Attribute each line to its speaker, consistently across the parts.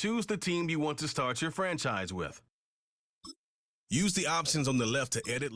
Speaker 1: Choose the team you want to start your franchise with.
Speaker 2: Use the options on the left to edit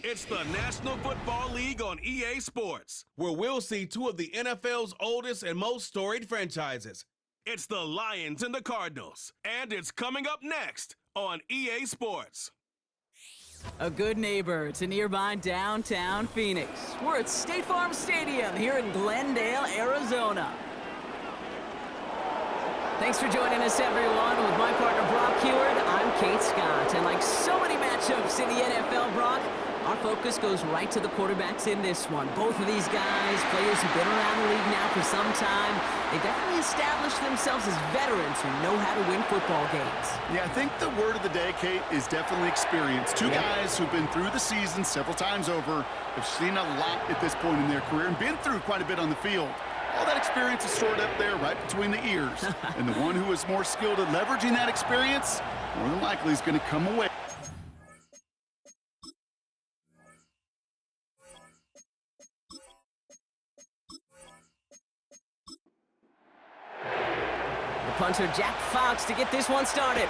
Speaker 1: It's the National Football League on EA Sports, where we'll see two of the NFL's oldest and most storied franchises. It's the Lions and the Cardinals, and it's coming up next on EA Sports.
Speaker 3: A good neighbor to nearby downtown Phoenix. We're at State Farm Stadium here in Glendale, Arizona. Thanks for joining us, everyone. With my partner, Brock Heward, I'm Kate Scott. And like so many matchups in the NFL, Brock, our focus goes right to the quarterbacks in this one. Both of these guys, players who've been around the league now for some time, they definitely established themselves as veterans who know how to win football games.
Speaker 4: Yeah, I think the word of the day, Kate, is definitely experience. Two guys who've been through the season several times over, have seen a lot at this point in their career and been through quite a bit on the field. All that experience is stored up there right between the ears. And the one who is more skilled at leveraging that experience, more than likely is going to come away.
Speaker 3: The punter, Jack Fox, to get this one started.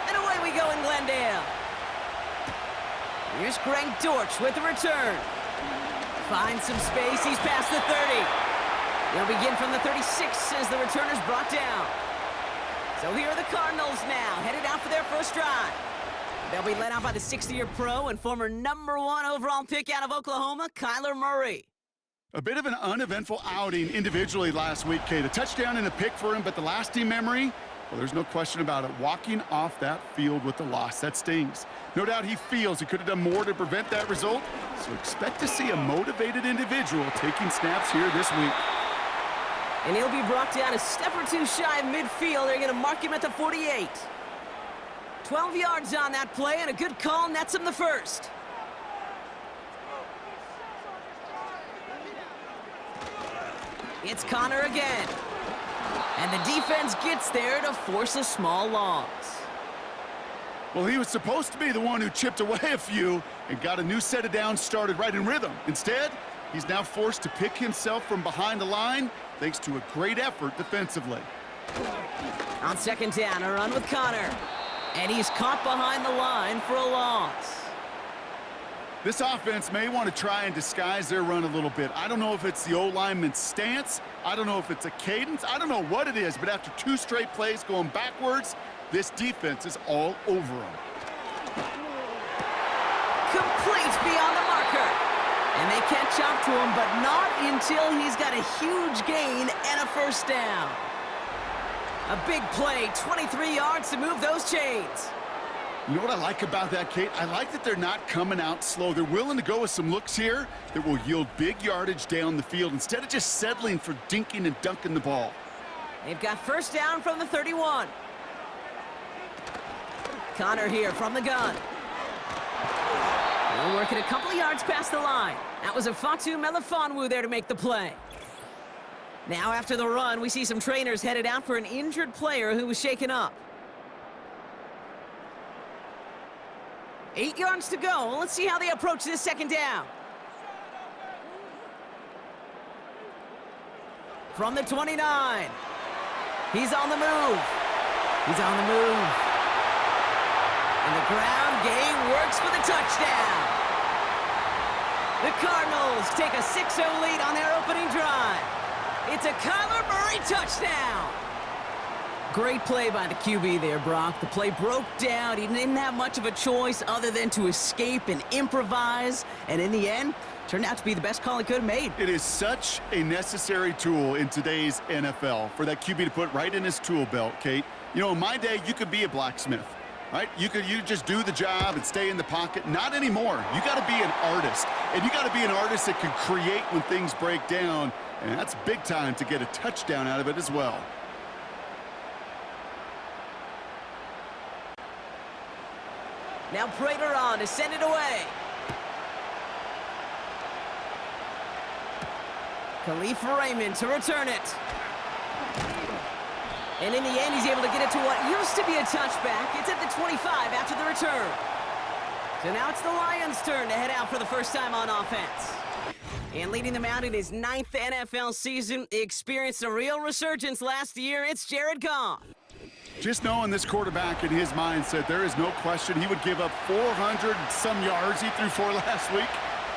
Speaker 3: And away we go in Glendale. Here's Greg Dortch with the return. Finds some space. He's past the 30. They'll begin from the 36 as the returner's brought down. So here are the Cardinals now, headed out for their first drive. They'll be led out by the 60-year pro and former #1 overall pick out of Oklahoma, Kyler Murray.
Speaker 4: A bit of an uneventful outing individually last week, Kate. A touchdown and a pick for him, but the lasting memory, well, there's no question about it. Walking off that field with the loss, that stings. No doubt he feels he could have done more to prevent that result, so expect to see a motivated individual taking snaps here this week.
Speaker 3: And he'll be brought down a step or two shy of midfield. They're going to mark him at the 48. 12 yards on that play, and a good call nets him the first. It's Connor again. And the defense gets there to force a small loss.
Speaker 4: Well, he was supposed to be the one who chipped away a few and got a new set of downs started right in rhythm. Instead, he's now forced to pick himself from behind the line thanks to a great effort defensively.
Speaker 3: On second down, a run with Connor. And he's caught behind the line for a loss.
Speaker 4: This offense may want to try and disguise their run a little bit. I don't know if it's the O-lineman's stance. I don't know if it's a cadence. I don't know what it is, but after two straight plays going backwards, this defense is all over them.
Speaker 3: Complete beyond the marker. And they catch up to him, but not until he's got a huge gain and a first down. A big play, 23 yards to move those chains.
Speaker 4: You know what I like about that, Kate? I like that they're not coming out slow. They're willing to go with some looks here that will yield big yardage down the field instead of just settling for dinking and dunking the ball.
Speaker 3: They've got first down from the 31. Connor here from the gun. We're working a couple of yards past the line. That was a Fatu Melifonwu there to make the play. Now after the run, we see some trainers headed out for an injured player who was shaken up. 8 yards to go. Let's see how they approach this second down. From the 29. He's on the move. He's on the move. And the ground game works for the touchdown. The Cardinals take a 6-0 lead on their opening drive. It's a Kyler Murray touchdown. Great play by the QB there, Brock. The play broke down. He didn't have much of a choice other than to escape and improvise. And in the end, turned out to be the best call he could have made.
Speaker 4: It is such a necessary tool in today's NFL for that QB to put right in his tool belt, Kate. You know, in my day, you could be a blacksmith, right? You just do the job and stay in the pocket. Not anymore. You got to be an artist. And you got to be an artist that can create when things break down. And that's big time to get a touchdown out of it as well.
Speaker 3: Now Prater on to send it away. Khalif Raymond to return it. And in the end, he's able to get it to what used to be a touchback. It's at the 25 after the return. So now it's the Lions' turn to head out for the first time on offense. And leading them out in his 9th NFL season, he experienced a real resurgence last year. It's Jared Goff.
Speaker 4: Just knowing this quarterback in his mindset, there is no question he would give up 400 some yards he threw for last week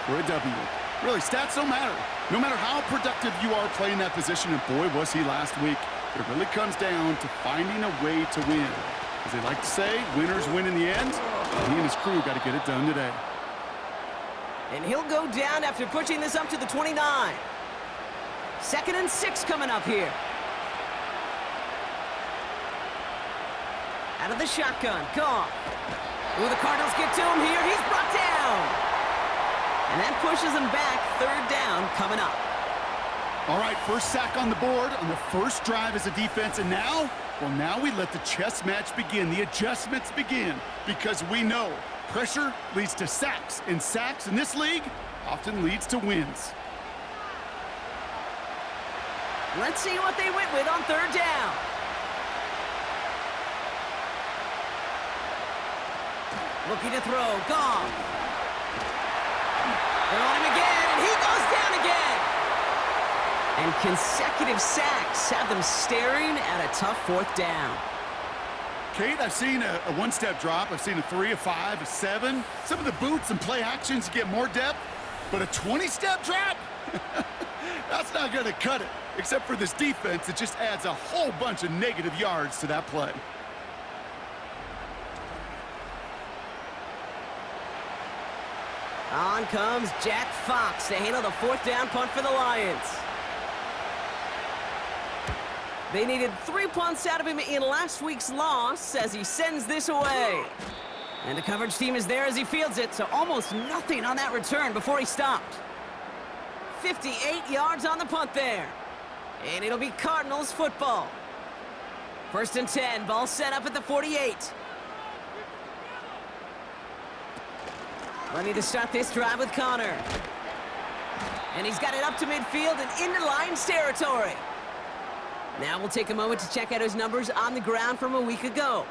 Speaker 4: for a W. Really, stats don't matter. No matter how productive you are playing that position, and boy, was he last week, it really comes down to finding a way to win. As they like to say, winners win in the end. He and his crew got to get it done today.
Speaker 3: And he'll go down after pushing this up to the 29. 2nd and 6 coming up here. Out of the shotgun, Goff. Ooh, the Cardinals get to him here. He's brought down. And that pushes him back. 3rd down coming up.
Speaker 4: All right, first sack on the board on the first drive as a defense. And now, well, now we let the chess match begin. The adjustments begin because we know pressure leads to sacks. And sacks in this league often leads to wins.
Speaker 3: Let's see what they went with on 3rd down. Looking to throw, Goff. They're on him again, and he goes down again. And consecutive sacks have them staring at a tough 4th down.
Speaker 4: Kate, I've seen a one-step drop. I've seen a 3, a 5, a 7. Some of the boots and play actions get more depth, but a 20-step drop? That's not going to cut it. Except for this defense, it just adds a whole bunch of negative yards to that play.
Speaker 3: On comes Jack Fox to handle the 4th down punt for the Lions. They needed 3 punts out of him in last week's loss as he sends this away. And the coverage team is there as he fields it, so almost nothing on that return before he stopped. 58 yards on the punt there. And it'll be Cardinals football. 1st and 10, ball set up at the 48. Ready to start this drive with Connor. And he's got it up to midfield and into Lions territory. Now we'll take a moment to check out his numbers on the ground from a week ago.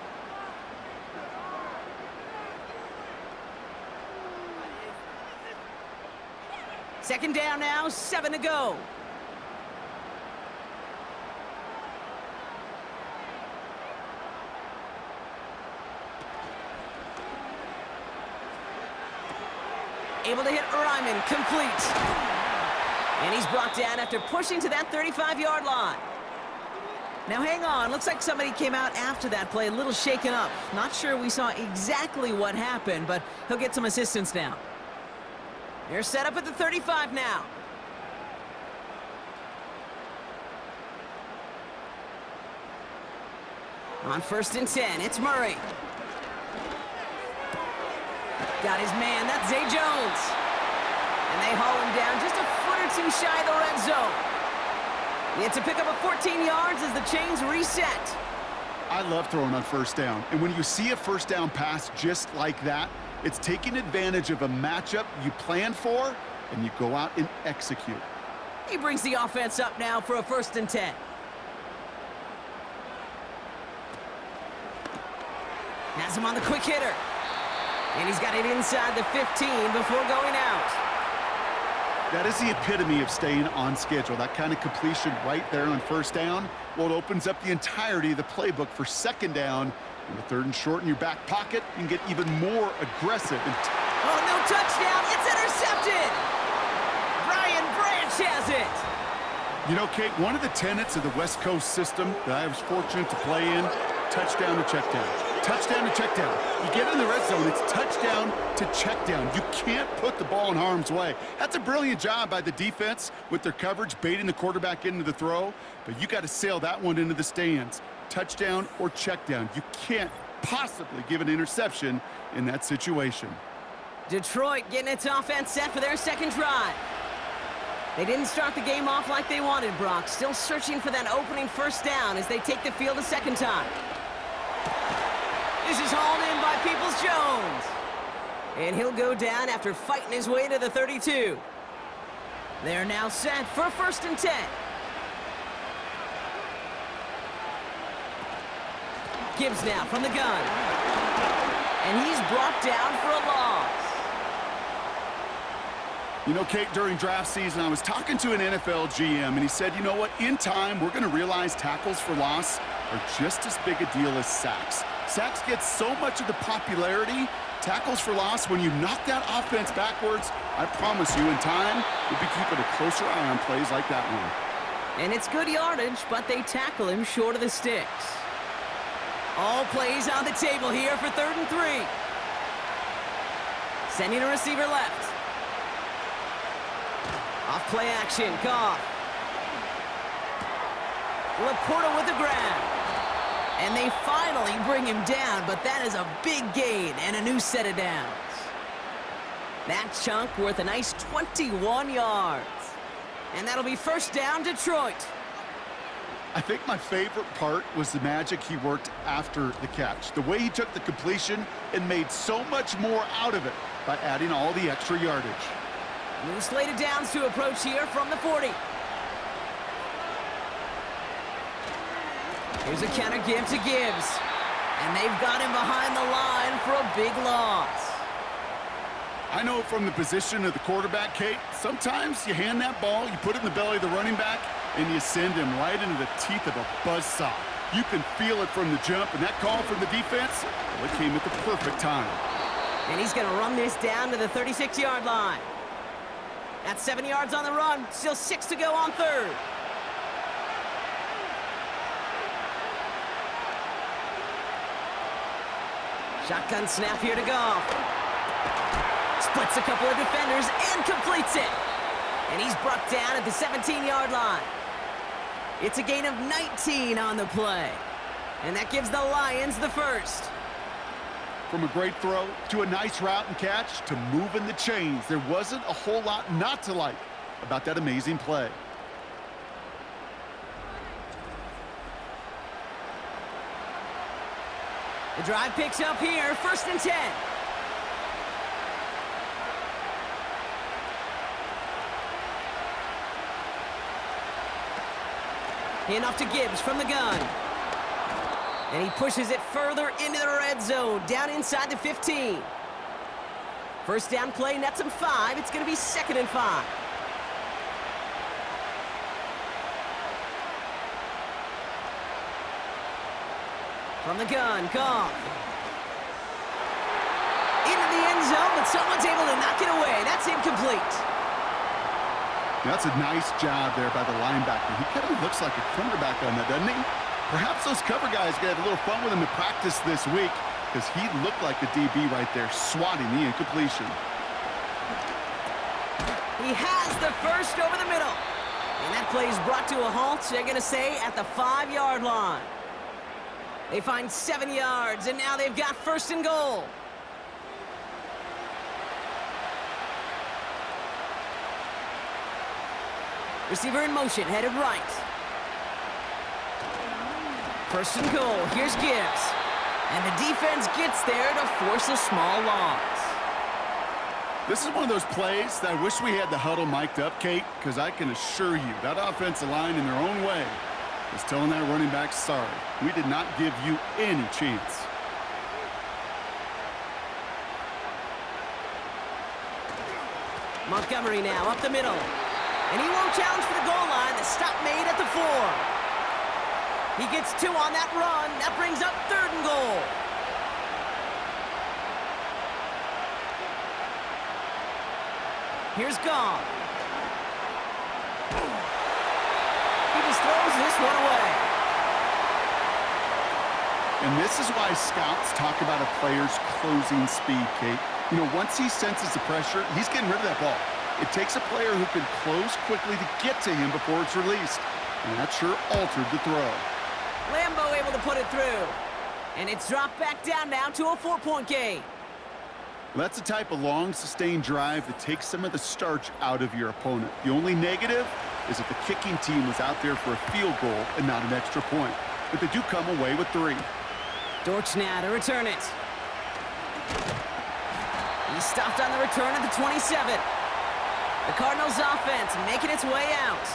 Speaker 3: Second down now, 7 to go. Able to hit Ryman, complete. And he's brought down after pushing to that 35-yard line. Now hang on, looks like somebody came out after that play a little shaken up. Not sure we saw exactly what happened, but he'll get some assistance now. They're set up at the 35 now. On 1st and 10, it's Murray. Got his man, that's Zay Jones. And they haul him down just a foot or 2 shy of the red zone. He had to pick up a 14 yards as the chains reset.
Speaker 4: I love throwing on 1st down. And when you see a 1st down pass just like that, it's taking advantage of a matchup you planned for, and you go out and execute.
Speaker 3: He brings the offense up now for a 1st and 10. Has him on the quick hitter. And he's got it inside the 15 before going out.
Speaker 4: That is the epitome of staying on schedule. That kind of completion right there on 1st down. Well, it opens up the entirety of the playbook for 2nd down. And the 3rd and short in your back pocket, you can get even more aggressive.
Speaker 3: Oh, no touchdown. It's intercepted. Brian Branch has it.
Speaker 4: You know, Kate, one of the tenets of the West Coast system that I was fortunate to play in, touchdown to check down. Touchdown to check down. You get in the red zone, it's touchdown to check down. You can't put the ball in harm's way. That's a brilliant job by the defense with their coverage, baiting the quarterback into the throw. But you got to sail that one into the stands. Touchdown or check down. You can't possibly give an interception in that situation.
Speaker 3: Detroit getting its offense set for their 2nd drive. They didn't start the game off like they wanted, Brock. Still searching for that opening 1st down as they take the field a 2nd time. This is hauled in by Peoples-Jones. And he'll go down after fighting his way to the 32. They're now set for 1st and 10. Gibbs now from the gun. And he's brought down for a loss.
Speaker 4: You know, Kate, during draft season, I was talking to an NFL GM, and he said, you know what, in time, we're going to realize tackles for loss are just as big a deal as sacks. Sacks get so much of the popularity. Tackles for loss, when you knock that offense backwards, I promise you in time, we'll be keeping a closer eye on plays like that one.
Speaker 3: And it's good yardage, but they tackle him short of the sticks. All plays on the table here for 3rd and 3. Sending a receiver left. Off play action, Goff. Laporta with the grab. And they finally bring him down, but that is a big gain and a new set of downs. That chunk worth a nice 21 yards. And that'll be 1st down, Detroit.
Speaker 4: I think my favorite part was the magic he worked after the catch. The way he took the completion and made so much more out of it by adding all the extra yardage.
Speaker 3: New slated downs to approach here from the 40. Here's a counter give to Gibbs. And they've got him behind the line for a big loss.
Speaker 4: I know from the position of the quarterback, Kate, sometimes you hand that ball, you put it in the belly of the running back, and you send him right into the teeth of a buzzsaw. You can feel it from the jump, and that call from the defense, well, it came at the perfect time.
Speaker 3: And he's going to run this down to the 36-yard line. That's 7 yards on the run. Still 6 to go on 3rd. Shotgun snap here to Goff. Splits a couple of defenders and completes it. And he's brought down at the 17-yard line. It's a gain of 19 on the play. And that gives the Lions the 1st.
Speaker 4: From a great throw to a nice route and catch to moving the chains, there wasn't a whole lot not to like about that amazing play.
Speaker 3: The drive picks up here, 1st and 10. Handoff to Gibbs from the gun. And he pushes it further into the red zone, down inside the 15. 1st down play, nets him 5. It's going to be 2nd and 5. From the gun, Goff. Into the end zone, but someone's able to knock it away. That's incomplete.
Speaker 4: That's a nice job there by the linebacker. He kind of looks like a cornerback on that, doesn't he? Perhaps those cover guys got a little fun with him in practice this week because he looked like a DB right there, swatting the incompletion.
Speaker 3: He has the 1st over the middle. And that play is brought to a halt, they're going to say, at the 5-yard line. They find 7 yards, and now they've got 1st and goal. Receiver in motion, headed right. 1st and goal, here's Gibbs. And the defense gets there to force a small loss.
Speaker 4: This is one of those plays that I wish we had the huddle mic'd up, Kate, because I can assure you that offensive line in their own way is telling that running back, sorry, we did not give you any chance.
Speaker 3: Montgomery now up the middle. And he won't challenge for the goal line. The stop made at the 4. He gets 2 on that run. That brings up 3rd and goal. Here's Goff. He just throws this one away.
Speaker 4: And this is why scouts talk about a player's closing speed, Kate. You know, once he senses the pressure, he's getting rid of that ball. It takes a player who can close quickly to get to him before it's released. And that sure altered the throw.
Speaker 3: Lambeau able to put it through. And it's dropped back down now to a 4-point game.
Speaker 4: Well, that's the type of long, sustained drive that takes some of the starch out of your opponent. The only negative is that the kicking team was out there for a field goal and not an extra point. But they do come away with 3.
Speaker 3: Dortch now to return it. He stopped on the return at the 27. The Cardinals offense making its way out.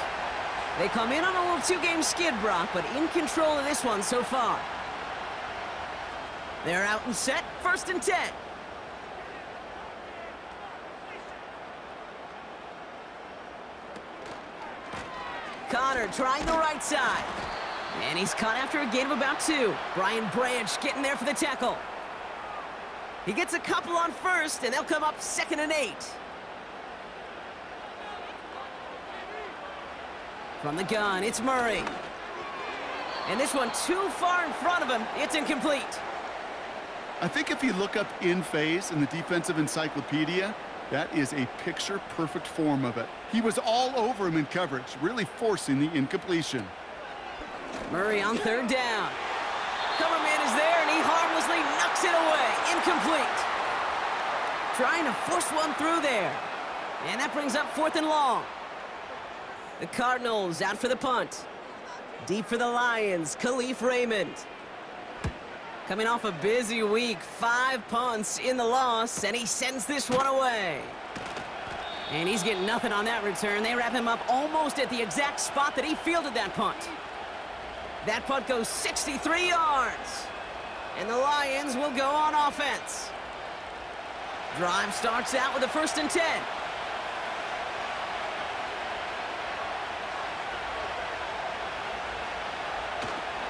Speaker 3: They come in on a little 2-game skid, Brock, but in control of this one so far. They're out and set, 1st and 10. Connor trying the right side. And he's caught after a gain of about 2. Brian Branch getting there for the tackle. He gets a couple on first, and they'll come up 2nd and 8. From the gun, it's Murray. And this one too far in front of him. It's incomplete.
Speaker 4: I think if you look up in phase in the defensive encyclopedia, that is a picture-perfect form of it. He was all over him in coverage, really forcing the incompletion.
Speaker 3: Murray on 3rd down. Cover man is there, and he harmlessly knocks it away. Incomplete. Trying to force one through there. And that brings up 4th and long. The Cardinals out for the punt. Deep for the Lions, Khalif Raymond. Coming off a busy week, 5 punts in the loss, and he sends this one away. And he's getting nothing on that return. They wrap him up almost at the exact spot that he fielded that punt. That punt goes 63 yards. And the Lions will go on offense. Drive starts out with a 1st and 10.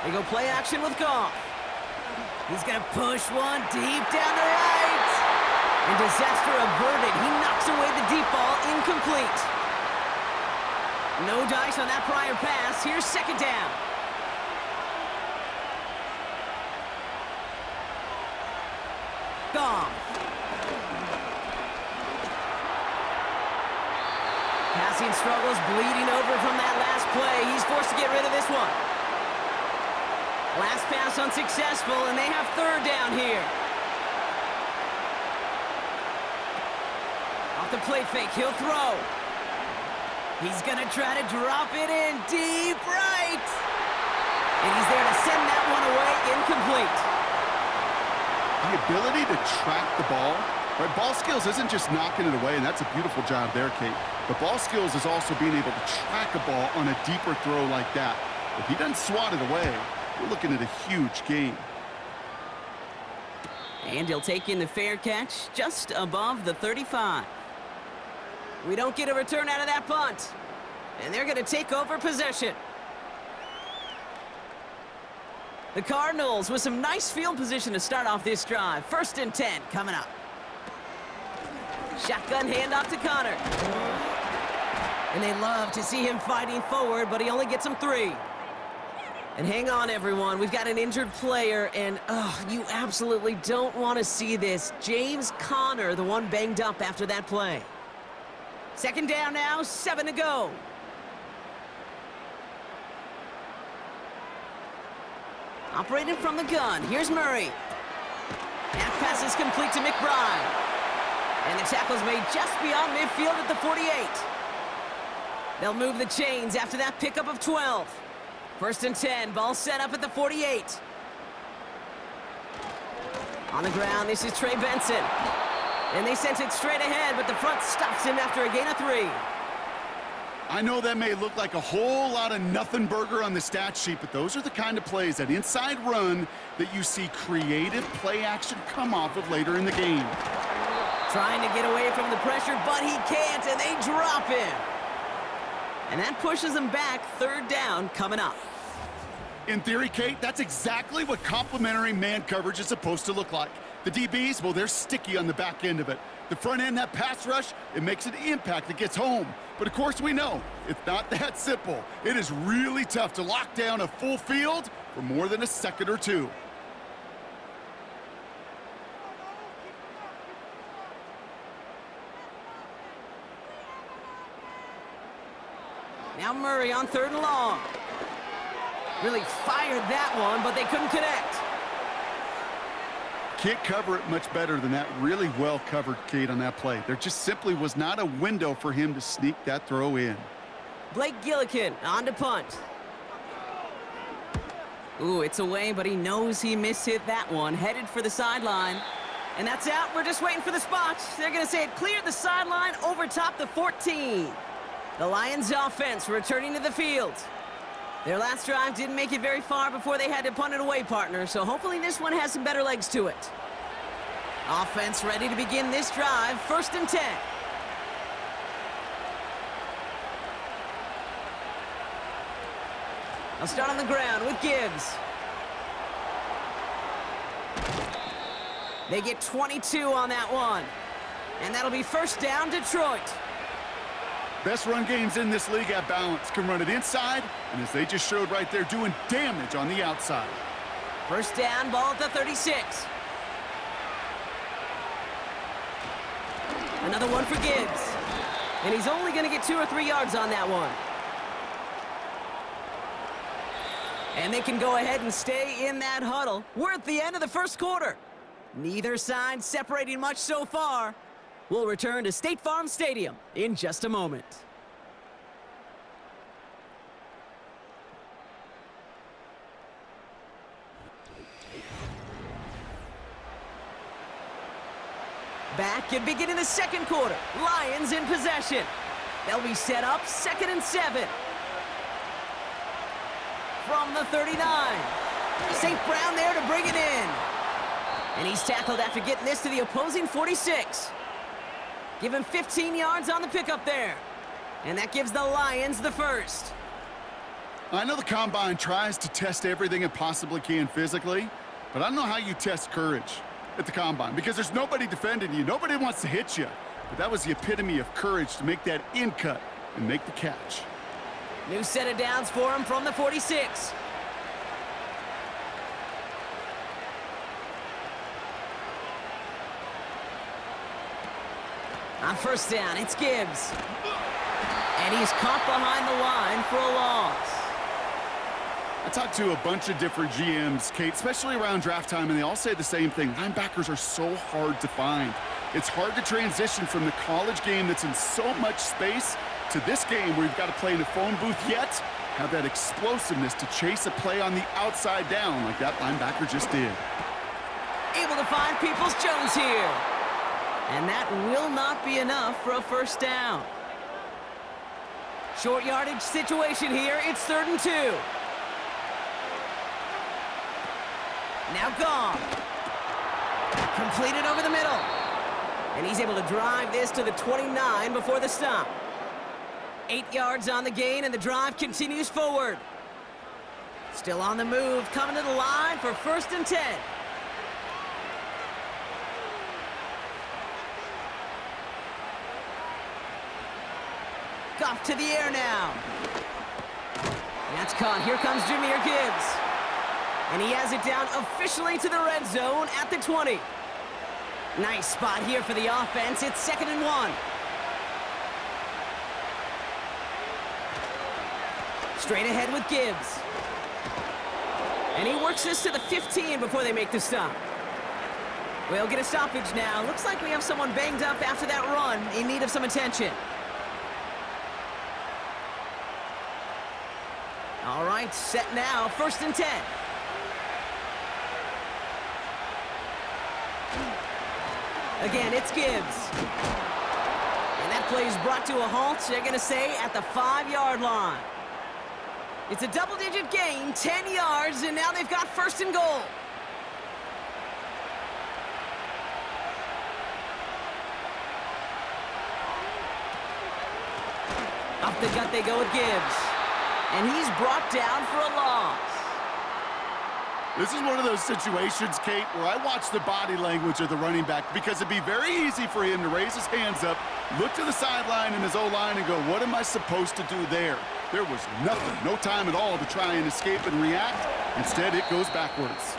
Speaker 3: They go play action with Goff. He's going to push one deep down the right. And disaster averted. He knocks away the deep ball, incomplete. No dice on that prior pass. Here's 2nd down. Goff. Passing struggles, bleeding over from that last play. He's forced to get rid of this one. Last pass unsuccessful, and they have 3rd down here. Off the play fake, he'll throw. He's gonna try to drop it in deep right. And he's there to send that one away, incomplete.
Speaker 4: The ability to track the ball, right? Ball skills isn't just knocking it away, and that's a beautiful job there, Kate. But ball skills is also being able to track a ball on a deeper throw like that. If he doesn't swat it away, we're looking at a huge game.
Speaker 3: And he'll take in the fair catch just above the 35. We don't get a return out of that punt. And they're going to take over possession. The Cardinals with some nice field position to start off this drive. 1st and 10 coming up. Shotgun handoff to Connor. And they love to see him fighting forward, but he only gets them 3. And hang on, everyone. We've got an injured player, and you absolutely don't want to see this. James Conner, the one banged up after that play. 2nd down now, 7 to go. Operating from the gun, here's Murray. That pass is complete to McBride. And the tackle's made just beyond midfield at the 48. They'll move the chains after that pickup of 12. 1st and 10, ball set up at the 48. On the ground, this is Trey Benson. And they sent it straight ahead, but the front stops him after a gain of 3.
Speaker 4: I know that may look like a whole lot of nothing burger on the stat sheet, but those are the kind of plays, that inside run, that you see creative play action come off of later in the game.
Speaker 3: Trying to get away from the pressure, but he can't, and they drop him. And that pushes them back. 3rd down coming up.
Speaker 4: In theory, Kate, that's exactly what complementary man coverage is supposed to look like. The DBs, well, they're sticky on the back end of it. The front end, that pass rush, it makes an impact that gets home. But of course we know, it's not that simple. It is really tough to lock down a full field for more than a second or 2.
Speaker 3: Now Murray on 3rd and long. Really fired that one, but they couldn't connect.
Speaker 4: Can't cover it much better than that. Really well covered, Kate, on that play. There just simply was not a window for him to sneak that throw in.
Speaker 3: Blake Gillikin on to punt. Ooh, it's away, but he knows he mishit that one. Headed for the sideline. And that's out. We're just waiting for the spot. They're going to say it cleared the sideline over top the 14. The Lions offense returning to the field. Their last drive didn't make it very far before they had to punt it away, partner, so hopefully this one has some better legs to it. Offense ready to begin this drive. 1st and 10. They'll start on the ground with Gibbs. They get 22 on that one. And that'll be first down, Detroit.
Speaker 4: Best run games in this league at balance. Can run it inside, and as they just showed right there, doing damage on the outside.
Speaker 3: First down, ball at the 36. Another one for Gibbs. And he's only going to get 2 or 3 yards on that one. And they can go ahead and stay in that huddle. We're at the end of the first quarter. Neither side separating much so far. We'll return to State Farm Stadium in just a moment. Back and beginning the second quarter. Lions in possession. They'll be set up 2nd and 7. From the 39. St. Brown there to bring it in. And he's tackled after getting this to the opposing 46. Give him 15 yards on the pickup there. And that gives the Lions the first.
Speaker 4: I know the Combine tries to test everything it possibly can physically, but I don't know how you test courage at the Combine because there's nobody defending you. Nobody wants to hit you. But that was the epitome of courage to make that in cut and make the catch.
Speaker 3: New set of downs for him from the 46. On first down, it's Gibbs. And he's caught behind the line for a loss.
Speaker 4: I talked to a bunch of different GMs, Kate, especially around draft time, and they all say the same thing. Linebackers are so hard to find. It's hard to transition from the college game that's in so much space to this game where you've got to play in a phone booth, yet have that explosiveness to chase a play on the outside down like that linebacker just did.
Speaker 3: Able to find Peoples-Jones here. And that will not be enough for a first down. Short yardage situation here. It's 3rd and 2. Now Goff. Completed over the middle. And he's able to drive this to the 29 before the stop. 8 yards on the gain, and the drive continues forward. Still on the move, coming to the line for 1st and 10. Goff to the air now. That's caught. Here comes Jahmyr Gibbs. And he has it down officially to the red zone at the 20. Nice spot here for the offense. It's 2nd and 1. Straight ahead with Gibbs. And he works this to the 15 before they make the stop. We'll get a stoppage now. Looks like we have someone banged up after that run in need of some attention. All right, set now, 1st and 10. Again, it's Gibbs. And that play is brought to a halt, they're going to say, at the 5-yard line. It's a double-digit gain, 10 yards, and now they've got 1st and goal. Off the gut they go with Gibbs. And he's brought down for a loss.
Speaker 4: This is one of those situations, Kate, where I watch the body language of the running back because it'd be very easy for him to raise his hands up, look to the sideline in his O-line and go, what am I supposed to do there? There was nothing, no time at all to try and escape and react. Instead, it goes backwards.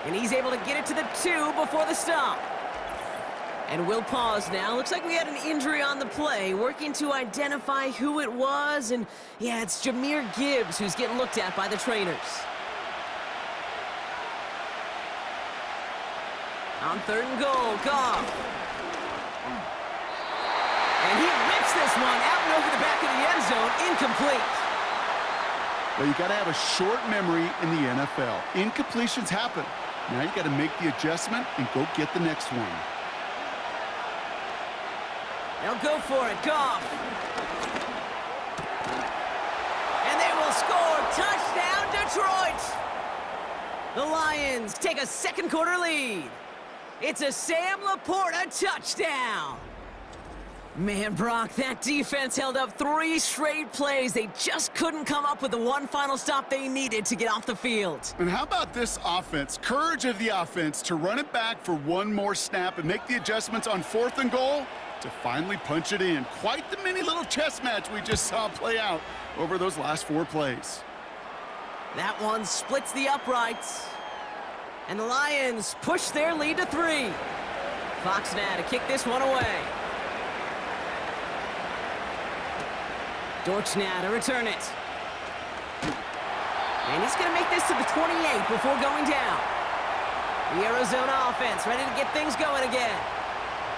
Speaker 3: And he's able to get it to the 2 before the stop. And we'll pause now. Looks like we had an injury on the play, working to identify who it was. And yeah, it's Jahmyr Gibbs who's getting looked at by the trainers. On 3rd and goal, Goff. And he rips this one out and over the back of the end zone, incomplete.
Speaker 4: Well, you got to have a short memory in the NFL. Incompletions happen. Now you got to make the adjustment and go get the next one.
Speaker 3: They'll go for it, Goff. And they will score. Touchdown, Detroit. The Lions take a second quarter lead. It's a Sam Laporta touchdown. Man, Brock, that defense held up 3 straight plays. They just couldn't come up with the one final stop they needed to get off the field.
Speaker 4: And how about this offense? Courage of the offense to run it back for one more snap and make the adjustments on 4th and goal to finally punch it in. Quite the mini little chess match we just saw play out over those last 4 plays.
Speaker 3: That one splits the uprights. And the Lions push their lead to 3. Fox now to kick this one away. Dortch now to return it. And he's going to make this to the 28 before going down. The Arizona offense ready to get things going again.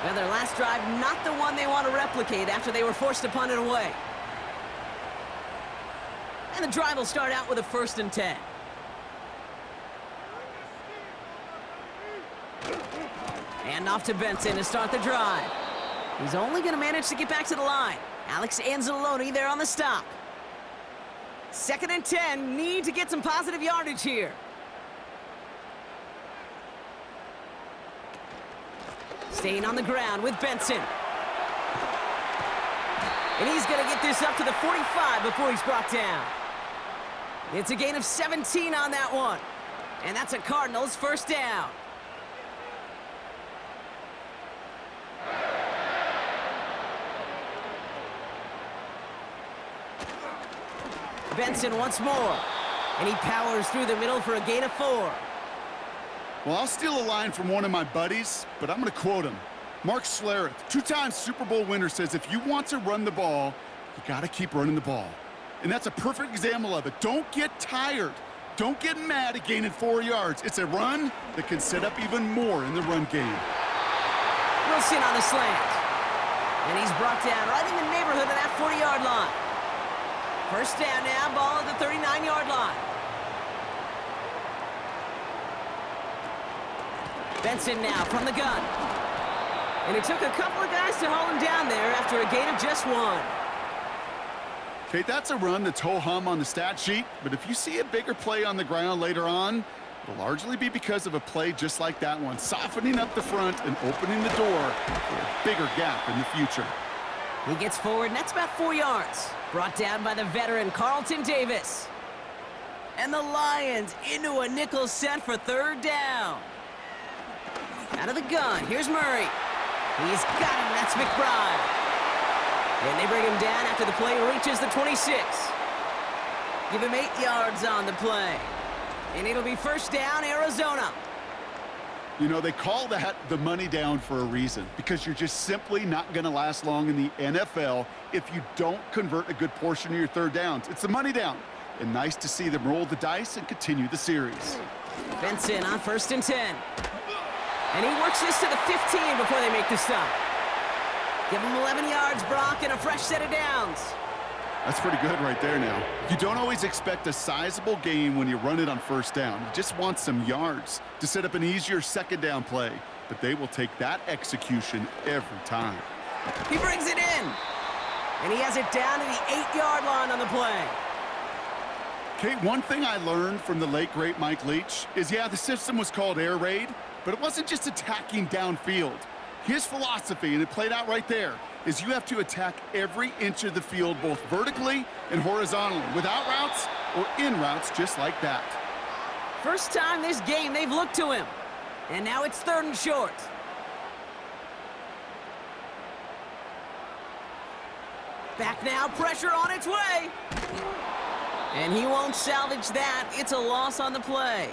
Speaker 3: Now their last drive, not the one they want to replicate after they were forced to punt it away. And the drive will start out with a 1st and 10. And off to Benson to start the drive. He's only going to manage to get back to the line. Alex Anzalone there on the stop. 2nd and 10, need to get some positive yardage here. Staying on the ground with Benson. And he's going to get this up to the 45 before he's brought down. It's a gain of 17 on that one. And that's a Cardinals 1st down. Benson once more. And he powers through the middle for a gain of 4.
Speaker 4: Well, I'll steal a line from one of my buddies, but I'm going to quote him. Mark Schlereth, 2-time Super Bowl winner, says if you want to run the ball, you got to keep running the ball. And that's a perfect example of it. Don't get tired. Don't get mad at gaining 4 yards. It's a run that can set up even more in the run game.
Speaker 3: Wilson on the slant. And he's brought down right in the neighborhood of that 40-yard line. 1st down now, ball at the 39-yard line. Benson now from the gun. And it took a couple of guys to hold him down there after a gain of just 1.
Speaker 4: Okay, that's a run that's ho-hum on the stat sheet, but if you see a bigger play on the ground later on, it'll largely be because of a play just like that one, softening up the front and opening the door for a bigger gap in the future.
Speaker 3: He gets forward, and that's about 4 yards. Brought down by the veteran Carlton Davis. And the Lions into a nickel set for 3rd down. Out of the gun, here's Murray. He's got him, that's McBride. And they bring him down after the play reaches the 26. Give him 8 yards on the play. And it'll be 1st down, Arizona.
Speaker 4: You know, they call that the money down for a reason, because you're just simply not going to last long in the NFL if you don't convert a good portion of your 3rd downs. It's the money down. And nice to see them roll the dice and continue the series.
Speaker 3: Benson on 1st and 10. And he works this to the 15 before they make the stop. Give him 11 yards, Brock, and a fresh set of downs.
Speaker 4: That's pretty good right there now. You don't always expect a sizable gain when you run it on 1st down. You just want some yards to set up an easier 2nd down play. But they will take that execution every time.
Speaker 3: He brings it in. And he has it down to the 8-yard line on the play.
Speaker 4: Kate, one thing I learned from the late, great Mike Leach is, yeah, the system was called air raid, but it wasn't just attacking downfield. His philosophy, and it played out right there, is you have to attack every inch of the field, both vertically and horizontally, without routes or in routes just like that.
Speaker 3: First time this game they've looked to him. And now it's 3rd and short. Back now, pressure on its way. And he won't salvage that. It's a loss on the play.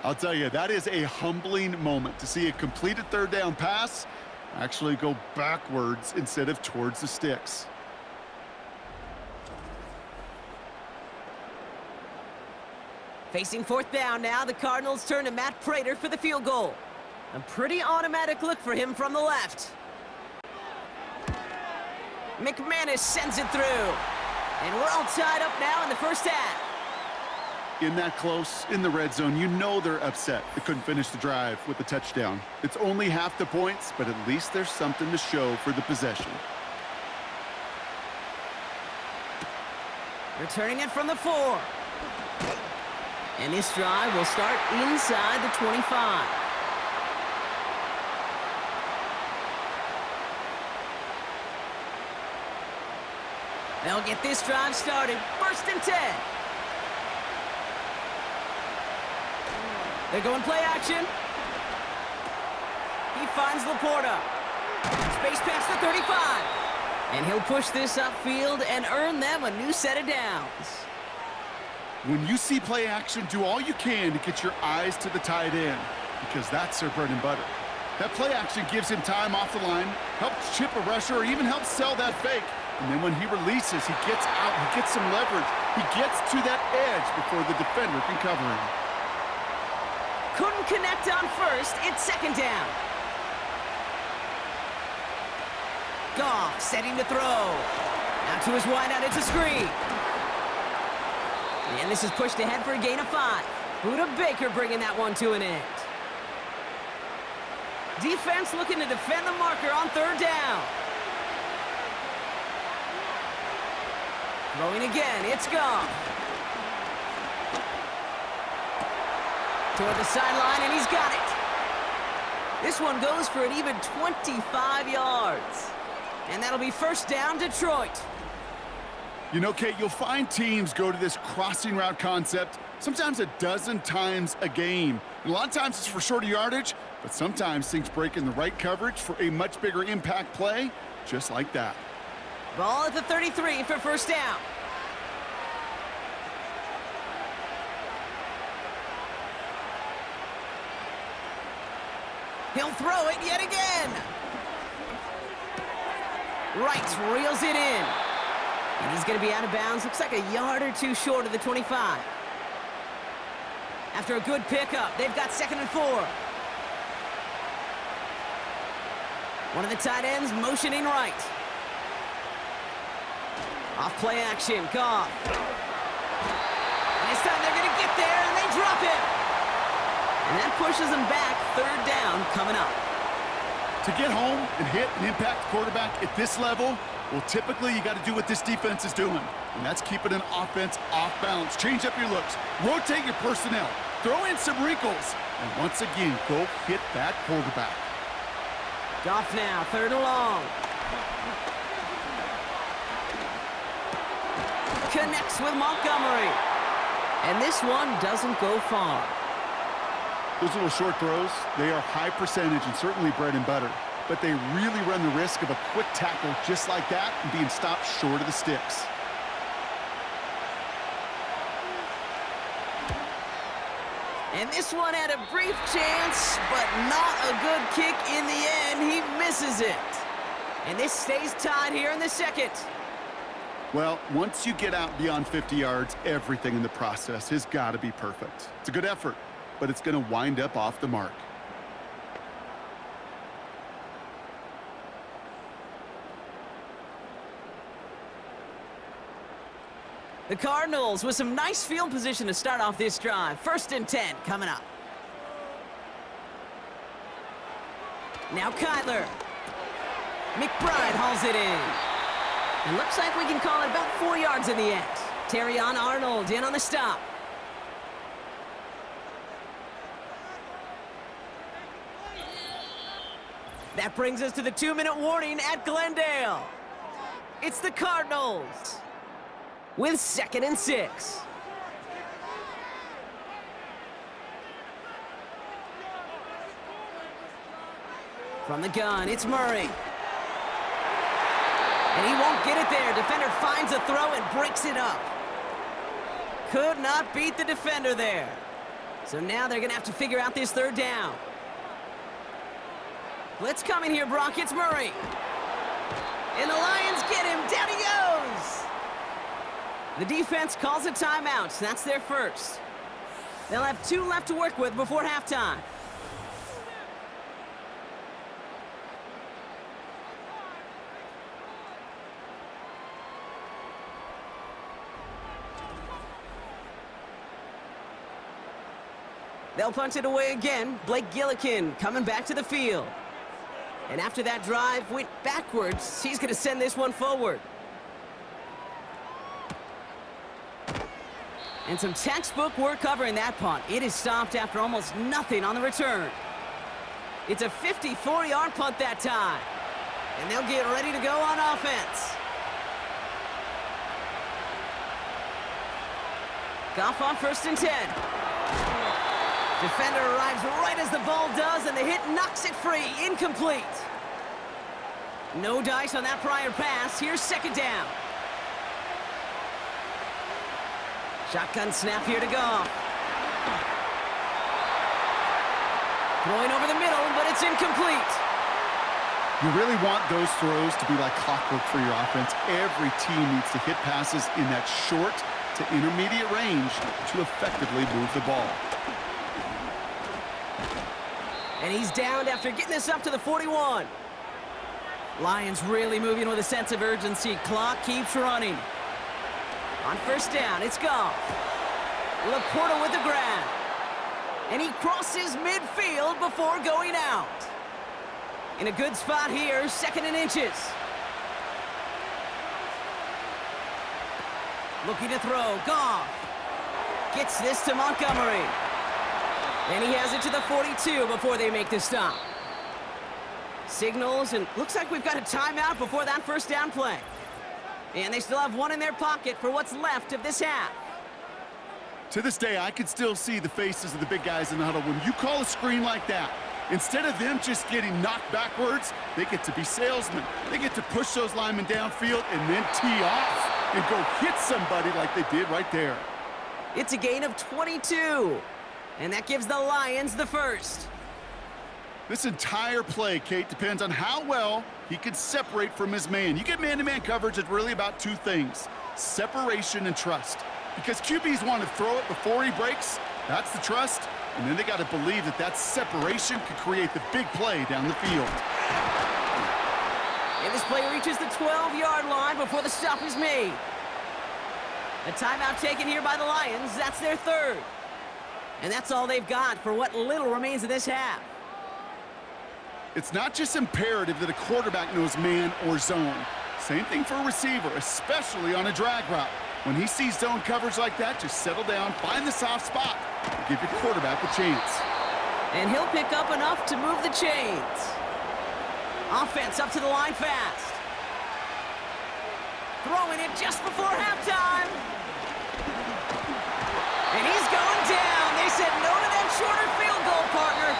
Speaker 4: I'll tell you, that is a humbling moment to see a completed 3rd down pass actually go backwards instead of towards the sticks.
Speaker 3: Facing 4th down now, the Cardinals turn to Matt Prater for the field goal. A pretty automatic look for him from the left. McManus sends it through. And we're all tied up now in the 1st half.
Speaker 4: In that close, in the red zone, you know they're upset they couldn't finish the drive with the touchdown. It's only half the points, but at least there's something to show for the possession.
Speaker 3: Returning it from the 4. And this drive will start inside the 25. They'll get this drive started. 1st and 10. They're going play action. He finds Laporta. Space past the 35. And he'll push this upfield and earn them a new set of downs.
Speaker 4: When you see play action, do all you can to get your eyes to the tight end, because that's their bread and butter. That play action gives him time off the line, helps chip a rusher, or even helps sell that fake. And then when he releases, he gets out, he gets some leverage. He gets to that edge before the defender can cover him.
Speaker 3: Couldn't connect on 1st. It's 2nd down. Goff setting to throw. Out to his wideout. It's a screen. And this is pushed ahead for a gain of 5. Buda Baker bringing that one to an end. Defense looking to defend the marker on 3rd down. Throwing again. It's Goff. Toward the sideline, and he's got it. This one goes for an even 25 yards. And that'll be 1st down, Detroit.
Speaker 4: You know, Kate, you'll find teams go to this crossing route concept sometimes a dozen times a game. And a lot of times it's for shorter yardage, but sometimes things break in the right coverage for a much bigger impact play, just like that.
Speaker 3: Ball at the 33 for 1st down. He'll throw it yet again. Wright reels it in. And he's going to be out of bounds. Looks like a yard or 2 short of the 25. After a good pickup, they've got 2nd and 4. One of the tight ends motioning right. Off play action, Goff. And this time they're going to get there, and they drop him. And that pushes them back. 3rd down coming up.
Speaker 4: To get home and hit and impact the quarterback at this level, well, typically you got to do what this defense is doing, and that's keeping an offense off balance. Change up your looks, rotate your personnel, throw in some wrinkles, and once again, go hit that quarterback.
Speaker 3: Goff now, 3rd and long. Connects with Montgomery. And this one doesn't go far.
Speaker 4: Those little short throws, they are high percentage and certainly bread and butter, but they really run the risk of a quick tackle just like that and being stopped short of the sticks.
Speaker 3: And this one had a brief chance, but not a good kick in the end. He misses it. And this stays tied here in the 2nd.
Speaker 4: Well, once you get out beyond 50 yards, everything in the process has got to be perfect. It's a good effort, but it's going to wind up off the mark.
Speaker 3: The Cardinals with some nice field position to start off this drive. 1st and 10 coming up. Now Kyler. McBride hauls it in. It looks like we can call it about 4 yards in the end. Terrion Arnold in on the stop. That brings us to the 2-minute warning at Glendale. It's the Cardinals with 2nd and 6. From the gun, it's Murray. And he won't get it there. Defender finds a throw and breaks it up. Could not beat the defender there. So now they're going to have to figure out this 3rd down. Blitz coming here, Brock. It's Murray. And the Lions get him. Down he goes. The defense calls a timeout. That's their first. They'll have 2 left to work with before halftime. They'll punch it away again. Blake Gillikin coming back to the field. And after that drive went backwards, he's going to send this one forward. And some textbook work covering that punt. It is stopped after almost nothing on the return. It's a 54-yard punt that time. And they'll get ready to go on offense. Goff on 1st and 10. Defender arrives right as the ball does, and the hit knocks it free. Incomplete. No dice on that prior pass. Here's 2nd down. Shotgun snap here to Goff. Throwing over the middle, but it's incomplete.
Speaker 4: You really want those throws to be like clockwork for your offense. Every team needs to hit passes in that short to intermediate range to effectively move the ball.
Speaker 3: And he's downed after getting this up to the 41. Lions really moving with a sense of urgency. Clock keeps running. On 1st down, it's Goff. Laporta with the grab. And he crosses midfield before going out. In a good spot here, 2nd and inches. Looking to throw, Goff. Gets this to Montgomery. And he has it to the 42 before they make the stop. Signals, and looks like we've got a timeout before that 1st down play. And they still have one in their pocket for what's left of this half.
Speaker 4: To this day, I can still see the faces of the big guys in the huddle. When you call a screen like that, instead of them just getting knocked backwards, they get to be salesmen. They get to push those linemen downfield and then tee off and go hit somebody like they did right there.
Speaker 3: It's a gain of 22. And that gives the Lions the 1st.
Speaker 4: This entire play, Kate, depends on how well he can separate from his man. You get man-to-man coverage, it's really about 2 things: separation and trust. Because QBs want to throw it before he breaks. That's the trust. And then they got to believe that that separation could create the big play down the field.
Speaker 3: And this play reaches the 12-yard line before the stop is made. A timeout taken here by the Lions. That's their 3rd. And that's all they've got for what little remains of this half.
Speaker 4: It's not just imperative that a quarterback knows man or zone. Same thing for a receiver, especially on a drag route. When he sees zone coverage like that, just settle down, find the soft spot, and give your quarterback a chance.
Speaker 3: And he'll pick up enough to move the chains. Offense up to the line fast. Throwing it just before halftime. And he's going down. They said no to that shorter field goal, partner.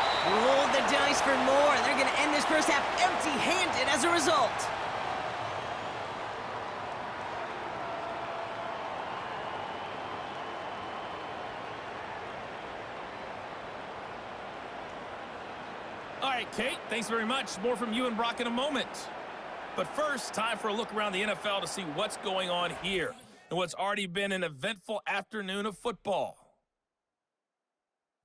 Speaker 3: Rolled the dice for more, and they're going to end this 1st half empty-handed as a result.
Speaker 5: All right, Kate, thanks very much. More from you and Brock in a moment. But first, time for a look around the NFL to see what's going on here and what's already been an eventful afternoon of football.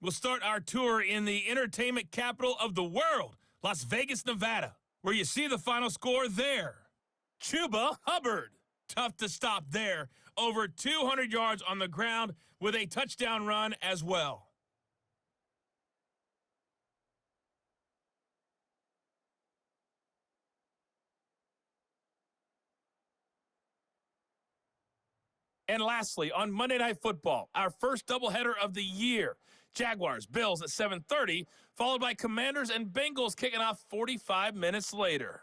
Speaker 5: We'll start our tour in the entertainment capital of the world, Las Vegas, Nevada, where you see the final score there. Chuba Hubbard. Tough to stop there. Over 200 yards on the ground with a touchdown run as well. And lastly, on Monday Night Football, our first doubleheader of the year, Jaguars, Bills at 7:30, followed by Commanders and Bengals kicking off 45 minutes later.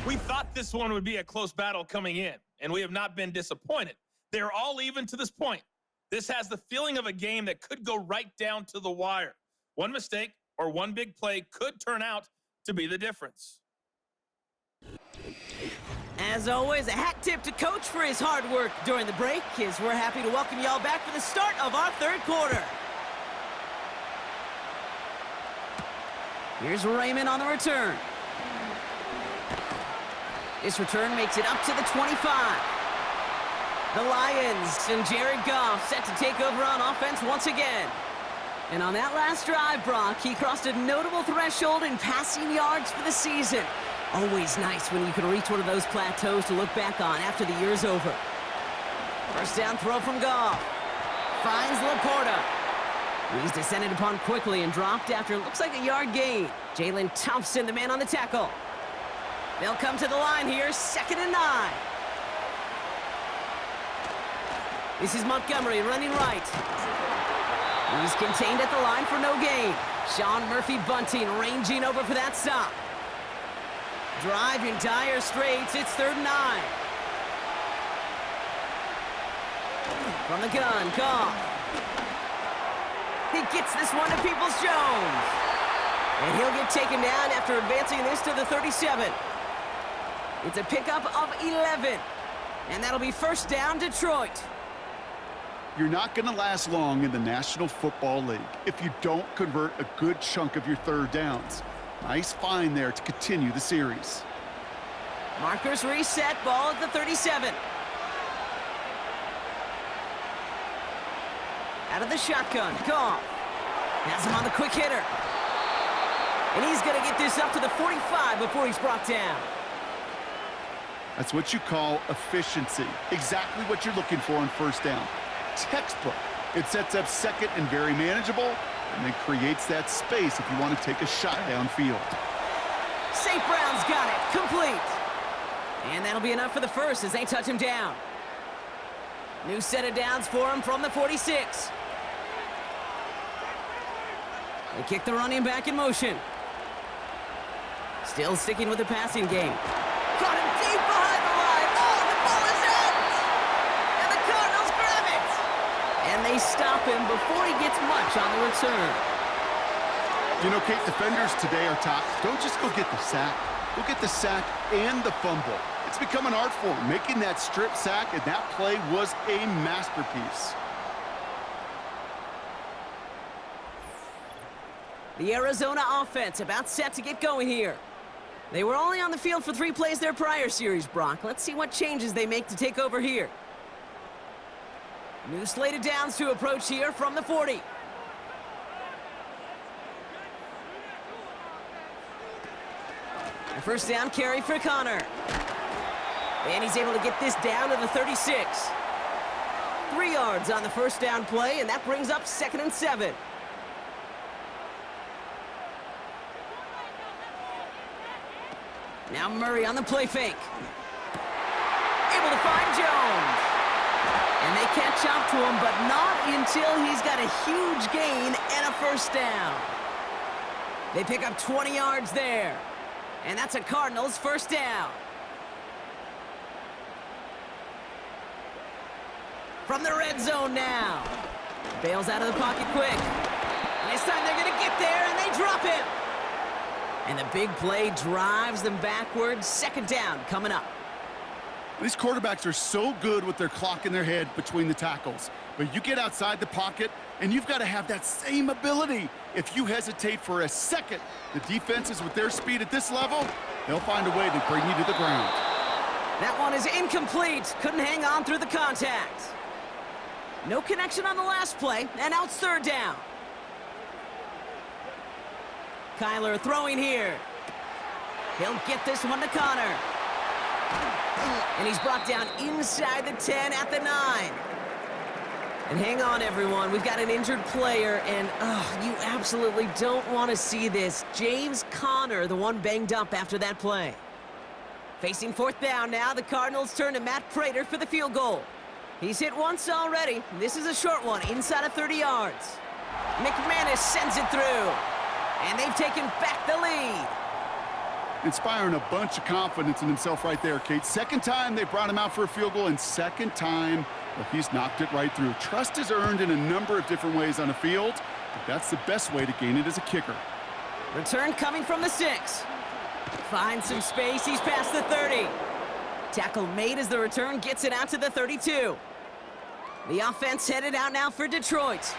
Speaker 5: We thought this one would be a close battle coming in, and we have not been disappointed. They're all even to this point. This has the feeling of a game that could go right down to the wire. One mistake or one big play could turn out to be the difference.
Speaker 3: As always, a hat tip to Coach for his hard work during the break, as we're happy to welcome y'all back for the start of our 3rd quarter. Here's Raymond on the return. This return makes it up to the 25. The Lions and Jared Goff set to take over on offense once again. And on that last drive, Brock, he crossed a notable threshold in passing yards for the season. Always nice when you can reach one of those plateaus to look back on after the year's over. 1st down throw from Goff. Finds Laporta. He's descended upon quickly and dropped after it looks like a yard gain. Jalen Thompson, the man on the tackle. They'll come to the line here, 2nd and 9. This is Montgomery running right. He's contained at the line for no gain. Sean Murphy-Bunting ranging over for that stop. Driving dire straits, it's 3rd and 9. From the gun, Goff. He gets this one to Peoples-Jones. And he'll get taken down after advancing this to the 37. It's a pickup of 11. And that'll be first down, Detroit.
Speaker 4: You're not going to last long in the National Football League if you don't convert a good chunk of your third downs. Nice find there to continue the series.
Speaker 3: Markers reset, ball at the 37. Out of the shotgun, Goff. Has him on the quick hitter. And he's going to get this up to the 45 before he's brought down.
Speaker 4: That's what you call efficiency. Exactly what you're looking for on first down. Textbook. It sets up second and very manageable, and then creates that space if you want to take a shot downfield.
Speaker 3: St. Brown's got it, complete. And that'll be enough for the first as they touch him down. New set of downs for him from the 46. They kick the running back in motion. Still sticking with the passing game. Got him deep behind the line. Oh, the ball is out! And the Cardinals grab it! And they stop him before he gets much on the return.
Speaker 4: You know, Kate, defenders today are taught, don't just go get the sack. Go get the sack and the fumble. It's become an art form, making that strip sack, and that play was a masterpiece.
Speaker 3: The Arizona offense about set to get going here. They were only on the field for 3 plays their prior series, Brock. Let's see what changes they make to take over here. New slate of downs to approach here from the 40. A first down carry for Connor. And he's able to get this down to the 36. 3 yards on the first down play, and that brings up 2nd and 7. Now Murray on the play fake. Able to find Jones. And they catch up to him, but not until he's got a huge gain and a first down. They pick up 20 yards there. And that's a Cardinals first down. From the red zone now. Bails out of the pocket quick. And this time they're going to get there, and they drop him. And the big play drives them backwards. 2nd down coming up.
Speaker 4: These quarterbacks are so good with their clock in their head between the tackles. But you get outside the pocket, and you've got to have that same ability. If you hesitate for a second, the defenses with their speed at this level, they'll find a way to bring you to the ground.
Speaker 3: That one is incomplete. Couldn't hang on through the contact. No connection on the last play, and now it's 3rd down. Kyler throwing here. He'll get this one to Connor. And he's brought down inside the 10 at the 9. And hang on, everyone. We've got an injured player, and you absolutely don't want to see this. James Conner, the one banged up after that play. Facing 4th down now, the Cardinals turn to Matt Prater for the field goal. He's hit once already. This is a short one, inside of 30 yards. McManus sends it through. And they've taken back the lead.
Speaker 4: Inspiring a bunch of confidence in himself right there, Kate. 2nd time they brought him out for a field goal, and 2nd time, well, he's knocked it right through. Trust is earned in a number of different ways on the field, but that's the best way to gain it as a kicker.
Speaker 3: Return coming from the 6. Finds some space. He's past the 30. Tackle made as the return gets it out to the 32. The offense headed out now for Detroit.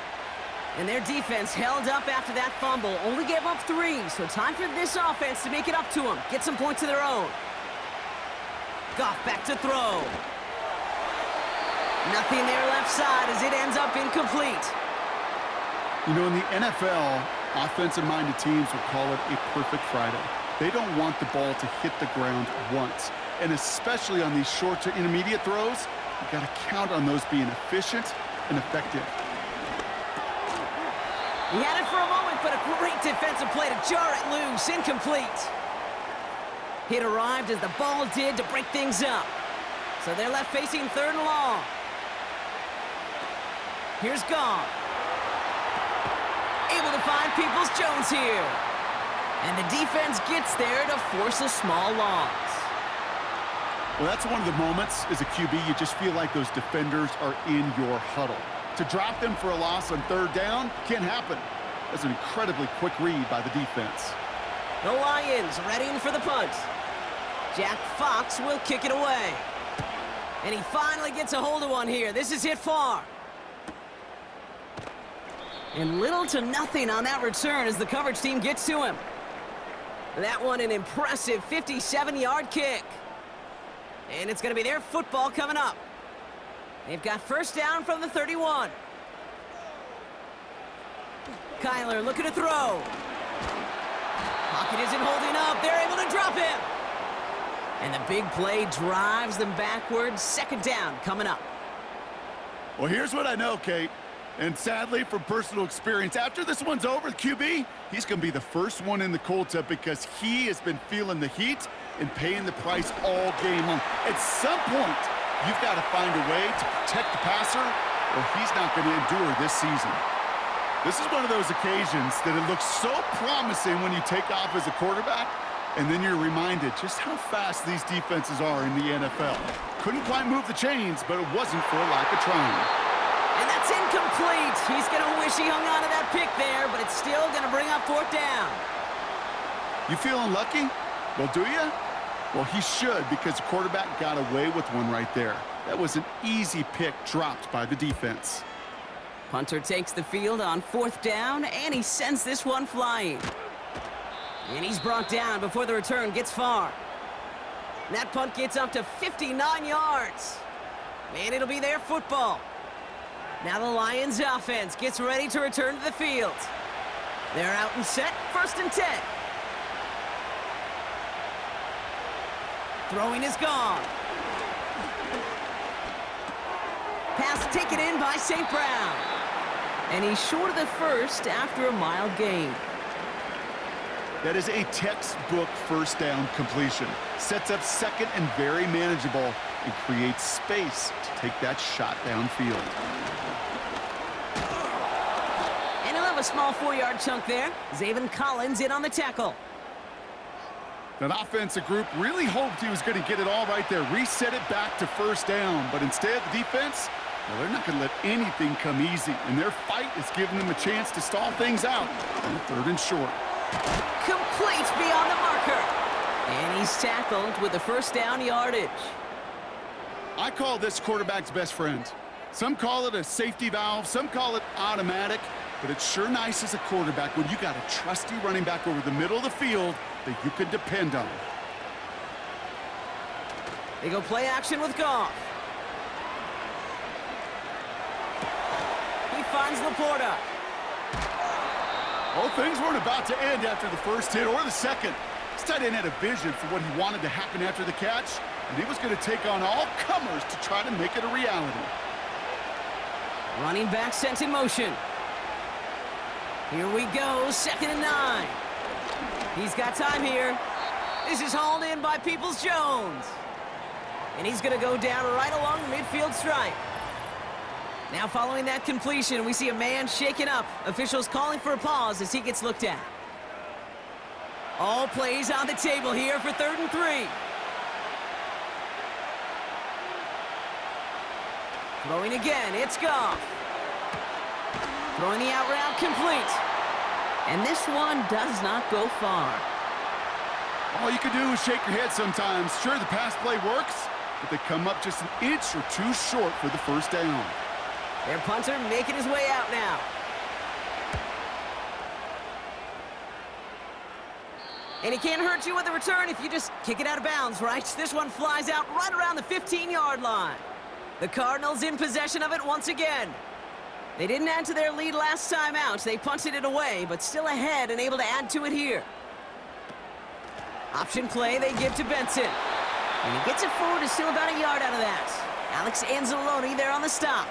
Speaker 3: And their defense held up after that fumble. Only gave up 3, so time for this offense to make it up to them. Get some points of their own. Goff back to throw. Nothing there left side as it ends up incomplete.
Speaker 4: You know, in the NFL, offensive-minded teams will call it a perfect Friday. They don't want the ball to hit the ground once. And especially on these short to intermediate throws, you've got to count on those being efficient and effective.
Speaker 3: He had it for a moment, but a great defensive play to jar it loose. Incomplete. Hit arrived as the ball did to break things up. So they're left facing 3rd and long. Here's Goff. Able to find Peoples-Jones here. And the defense gets there to force a small loss.
Speaker 4: Well, that's one of the moments as a QB you just feel like those defenders are in your huddle. To drop them for a loss on third down can't happen. That's an incredibly quick read by the defense.
Speaker 3: The Lions readying for the punt. Jack Fox will kick it away. And he finally gets a hold of one here. This is hit far. And little to nothing on that return as the coverage team gets to him. That one an impressive 57-yard kick. And it's going to be their football coming up. They've got first down from the 31. Kyler looking to throw. Pocket isn't holding up. They're able to drop him. And the big play drives them backwards. Second down coming up.
Speaker 4: Well, here's what I know, Kate. And sadly, from personal experience, after this one's over, the QB, he's going to be the first one in the cold tub because he has been feeling the heat and paying the price all game long. At some point, you've got to find a way to protect the passer or he's not going to endure this season. This is one of those occasions that it looks so promising when you take off as a quarterback, and then you're reminded just how fast these defenses are in the NFL. Couldn't quite move the chains, but it wasn't for lack of trying.
Speaker 3: And that's incomplete. He's going to wish he hung on to that pick there, but it's still going to bring up fourth down.
Speaker 4: You feeling lucky? Well, do you? Well, he should, because the quarterback got away with one right there. That was an easy pick dropped by the defense.
Speaker 3: Punter takes the field on fourth down, and he sends this one flying. And he's brought down before the return gets far. That punt gets up to 59 yards. And it'll be their football. Now the Lions offense gets ready to return to the field. They're out and set, 1st and 10. Throwing is gone. Pass taken in by St. Brown. And he's short of the first after a mild gain.
Speaker 4: That is a textbook first down completion. Sets up second and very manageable and creates space to take that shot downfield.
Speaker 3: And he'll have a small 4-yard chunk there. Zaven Collins in on the tackle.
Speaker 4: That offensive group really hoped he was going to get it all right there, reset it back to first down. But instead, the defense, well, they're not going to let anything come easy. And their fight is giving them a chance to stall things out on 3rd and short.
Speaker 3: Complete beyond the marker. And he's tackled with the first down yardage.
Speaker 4: I call this quarterback's best friend. Some call it a safety valve, some call it automatic, but it's sure nice as a quarterback when you got a trusty running back over the middle of the field that you can depend on.
Speaker 3: They go play action with Goff. He finds Laporta.
Speaker 4: Well, things weren't about to end after the first hit or the second. This tight end had a vision for what he wanted to happen after the catch, and he was going to take on all comers to try to make it a reality.
Speaker 3: Running back sent in motion. Here we go, 2nd and 9. He's got time here. This is hauled in by Peoples-Jones. And he's going to go down right along the midfield stripe. Now following that completion, we see a man shaken up. Officials calling for a pause as he gets looked at. All plays on the table here for 3rd and 3. Throwing again, it's Goff. Throwing the out route complete. And this one does not go far.
Speaker 4: All you can do is shake your head sometimes. Sure, the pass play works, but they come up just an inch or two short for the first down.
Speaker 3: Their punter making his way out now. And he can't hurt you with a return if you just kick it out of bounds, right? This one flies out right around the 15-yard line. The Cardinals in possession of it once again. They didn't add to their lead last time out. They punted it away, but still ahead and able to add to it here. Option play they give to Benson. And he gets it forward to still about a yard out of that. Alex Anzalone there on the stop.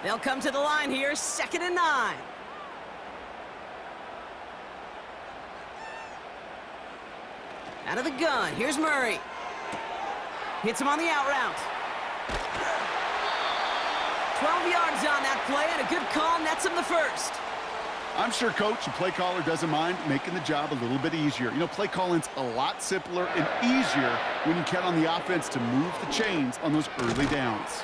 Speaker 3: They'll come to the line here, 2nd and 9. Out of the gun, here's Murray. Hits him on the out route. 12 yards on that play, and a good call nets him the first.
Speaker 4: I'm sure coach and play caller doesn't mind making the job a little bit easier. You know, play calling's a lot simpler and easier when you count on the offense to move the chains on those early downs.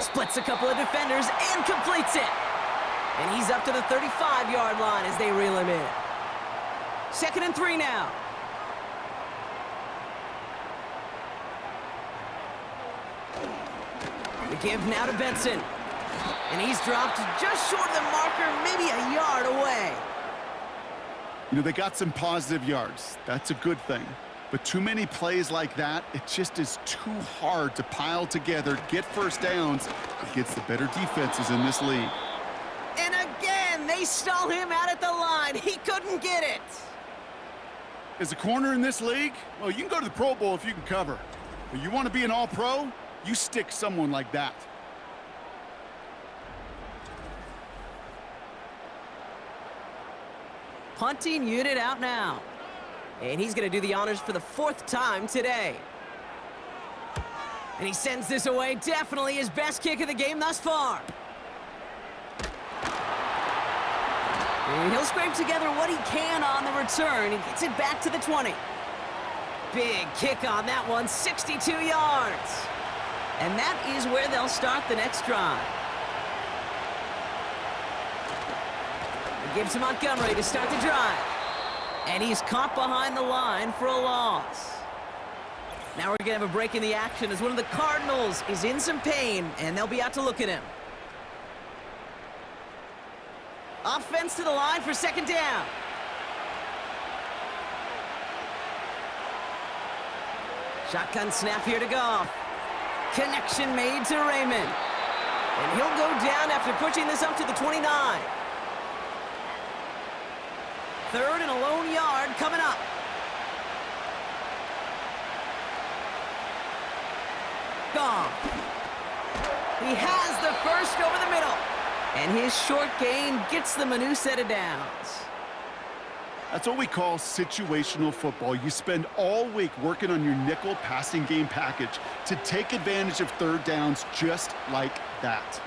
Speaker 3: Splits a couple of defenders and completes it. And he's up to the 35-yard line as they reel him in. 2nd and 3 now. The give now to Benson. And he's dropped just short of the marker, maybe a yard away.
Speaker 4: You know, they got some positive yards. That's a good thing. But too many plays like that, it just is too hard to pile together, get first downs against the better defenses in this league.
Speaker 3: And again, they stall him out at the line. He couldn't get it.
Speaker 4: As a corner in this league, well, you can go to the Pro Bowl if you can cover. But you want to be an all-pro, you stick someone like that.
Speaker 3: Punting unit out now. And he's going to do the honors for the 4th time today. And he sends this away. Definitely his best kick of the game thus far. And he'll scrape together what he can on the return and gets it back to the 20. Big kick on that one, 62 yards. And that is where they'll start the next drive. It gives to Montgomery to start the drive. And he's caught behind the line for a loss. Now we're going to have a break in the action as one of the Cardinals is in some pain, and they'll be out to look at him. Offense to the line for 2nd down. Shotgun snap here to Goff. Connection made to Raymond. And he'll go down after pushing this up to the 29. 3rd and a lone yard coming up. Goff. He has the first over the middle. And his short gain gets them a new set of downs.
Speaker 4: That's what we call situational football. You spend all week working on your nickel passing game package to take advantage of 3rd downs just like that.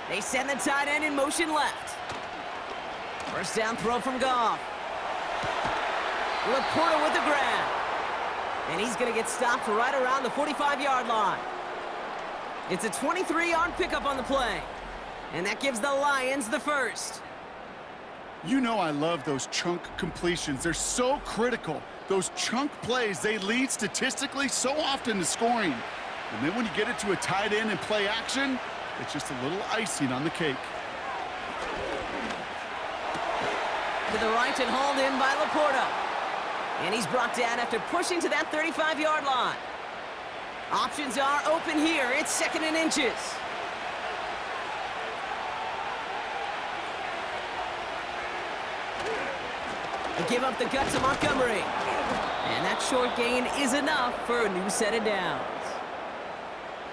Speaker 3: They send the tight end in motion left. First down throw from Goff. Laporta with the grab. And he's going to get stopped right around the 45-yard line. It's a 23-yard pickup on the play. And that gives the Lions the first.
Speaker 4: You know I love those chunk completions. They're so critical. Those chunk plays, they lead statistically so often to scoring. And then when you get it to a tight end and play action, it's just a little icing on the cake.
Speaker 3: To the right and hauled in by Laporta. And he's brought down after pushing to that 35-yard line. Options are open here. It's 2nd and inches. They give up the gut to Montgomery. And that short gain is enough for a new set of downs.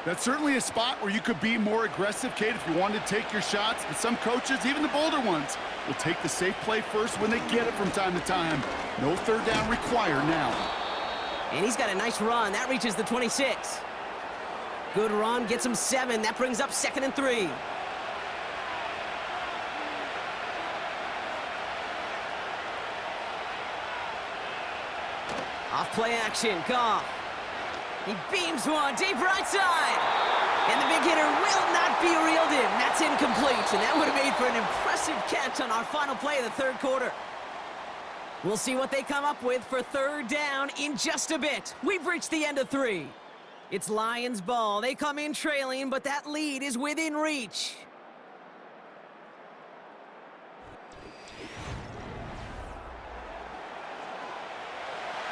Speaker 4: That's certainly a spot where you could be more aggressive, Kate, if you wanted to take your shots. But some coaches, even the bolder ones, will take the safe play first when they get it from time to time. No 3rd down required now.
Speaker 3: And he's got a nice run. That reaches the 26. Good run, gets him 7. That brings up 2nd and 3. Off play action, Goff. He beams one deep right side. And the big hitter will not be reeled in. That's incomplete, and that would have made for an impressive catch on our final play of the 3rd quarter. We'll see what they come up with for 3rd down in just a bit. We've reached the end of 3. It's Lions ball. They come in trailing, but that lead is within reach.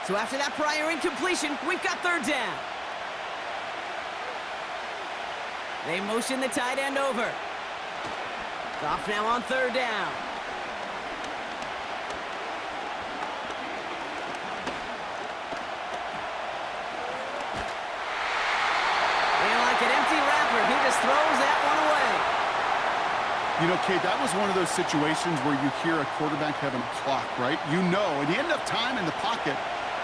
Speaker 3: So after that prior incompletion, we've got 3rd down. They motion the tight end over. Goff now on 3rd down. And like an empty wrapper, he just throws that one away.
Speaker 4: You know, Kate, that was one of those situations where you hear a quarterback having a clock, right? You know, and he ended up time in the pocket.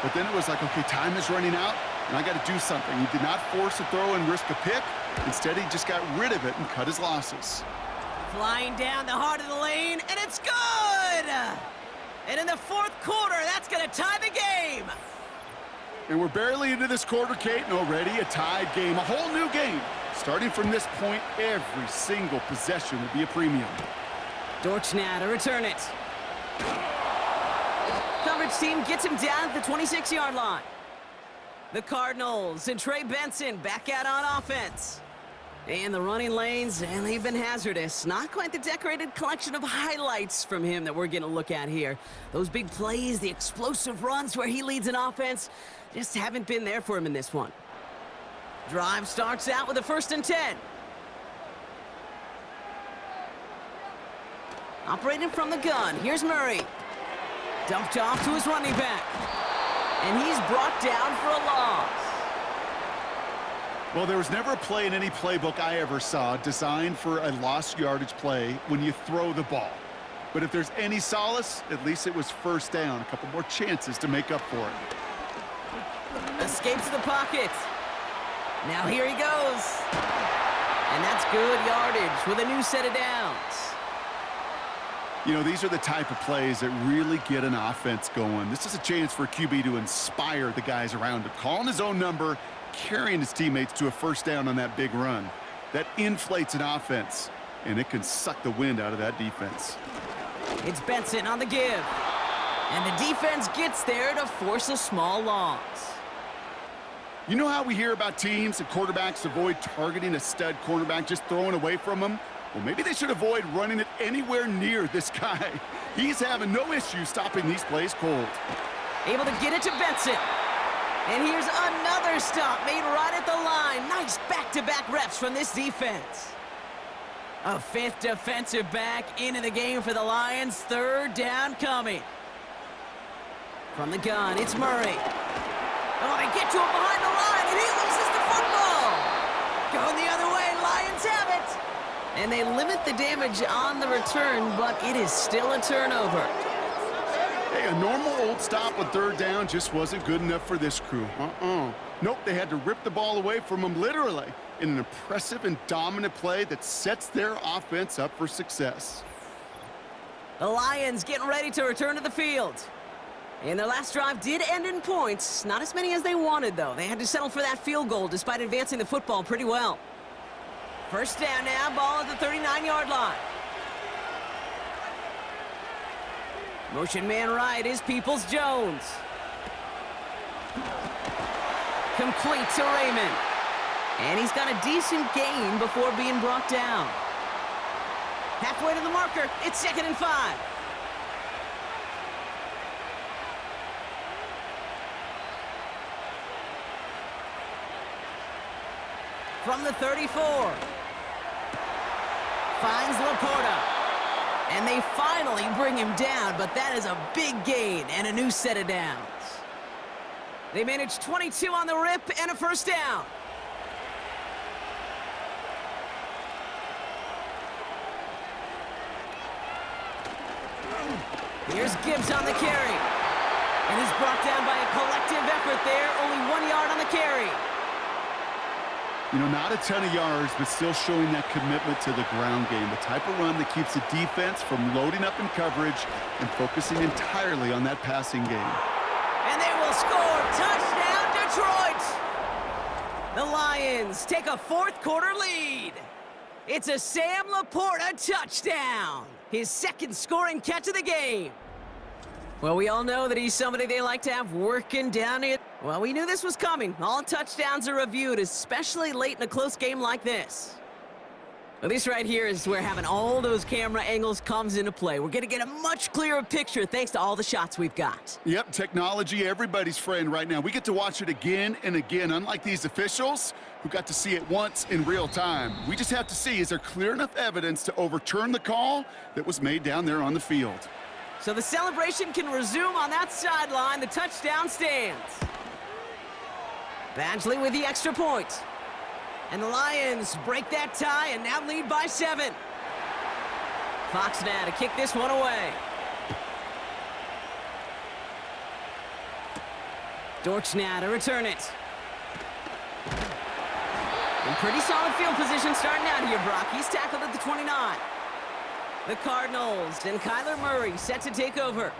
Speaker 4: But then it was like, okay, time is running out, and I got to do something. He did not force a throw and risk a pick. Instead, he just got rid of it and cut his losses.
Speaker 3: Flying down the heart of the lane, and it's good! And in the fourth quarter, that's going to tie the game.
Speaker 4: And we're barely into this quarter, Kate, and already a tied game, a whole new game. Starting from this point, every single possession will be a premium.
Speaker 3: Dortch now to return it. Coverage team gets him down at the 26-yard line. The Cardinals and Trey Benson back out on offense. And the running lanes, and they've been hazardous. Not quite the decorated collection of highlights from him that we're going to look at here. Those big plays, the explosive runs where he leads an offense, just haven't been there for him in this one. Drive starts out with a 1st and 10. Operating from the gun, here's Murray. Dumped off to his running back. And he's brought down for a loss.
Speaker 4: Well, there was never a play in any playbook I ever saw designed for a lost yardage play when you throw the ball. But if there's any solace, at least it was 1st down. A couple more chances to make up for it.
Speaker 3: Escapes the pocket. Now here he goes. And that's good yardage with a new set of downs.
Speaker 4: You know, these are the type of plays that really get an offense going. This is a chance for a QB to inspire the guys around him. Calling his own number, carrying his teammates to a 1st down on that big run. That inflates an offense, and it can suck the wind out of that defense.
Speaker 3: It's Benson on the give. And the defense gets there to force a small loss.
Speaker 4: You know how we hear about teams and quarterbacks avoid targeting a stud cornerback, just throwing away from him? Well, maybe they should avoid running it anywhere near this guy. He's having no issue stopping these plays cold.
Speaker 3: Able to get it to Benson. And here's another stop made right at the line. Nice back-to-back reps from this defense. A 5th defensive back into the game for the Lions. 3rd down coming. From the gun, it's Murray. Oh, they get to him behind the line, and he loses the football. Going the other way, Lions have it. And they limit the damage on the return, but it is still a turnover.
Speaker 4: Hey, a normal old stop with 3rd down just wasn't good enough for this crew. Nope, they had to rip the ball away from him literally in an impressive and dominant play that sets their offense up for success.
Speaker 3: The Lions getting ready to return to the field. And their last drive did end in points. Not as many as they wanted, though. They had to settle for that field goal despite advancing the football pretty well. 1st down now, ball at the 39-yard line. Motion man right is Peoples-Jones. Complete to Raymond. And he's got a decent gain before being brought down. Halfway to the marker, it's 2nd and 5. From the 34. Finds Laporta. And they finally bring him down, but that is a big gain and a new set of downs. They managed 22 on the rip and a 1st down. Here's Gibbs on the carry. And he's brought down by a collective effort there, only 1 yard on the carry.
Speaker 4: You know, not a ton of yards, but still showing that commitment to the ground game. The type of run that keeps the defense from loading up in coverage and focusing entirely on that passing game.
Speaker 3: And they will score. Touchdown, Detroit! The Lions take a 4th quarter lead. It's a Sam Laporta touchdown. His 2nd scoring catch of the game. Well, we all know that he's somebody they like to have working down it. Well, we knew this was coming. All touchdowns are reviewed, especially late in a close game like this. Well, this right here is where having all those camera angles comes into play. We're going to get a much clearer picture thanks to all the shots we've got.
Speaker 4: Yep, technology, everybody's friend right now. We get to watch it again and again, unlike these officials who got to see it once in real time. We just have to see, is there clear enough evidence to overturn the call that was made down there on the field?
Speaker 3: So the celebration can resume on that sideline. The touchdown stands. Badgley with the extra point. And the Lions break that tie and now lead by 7. Fox now to kick this one away. Dortch now to return it. In pretty solid field position starting out here, Brock. He's tackled at the 29. The Cardinals and Kyler Murray set to take over.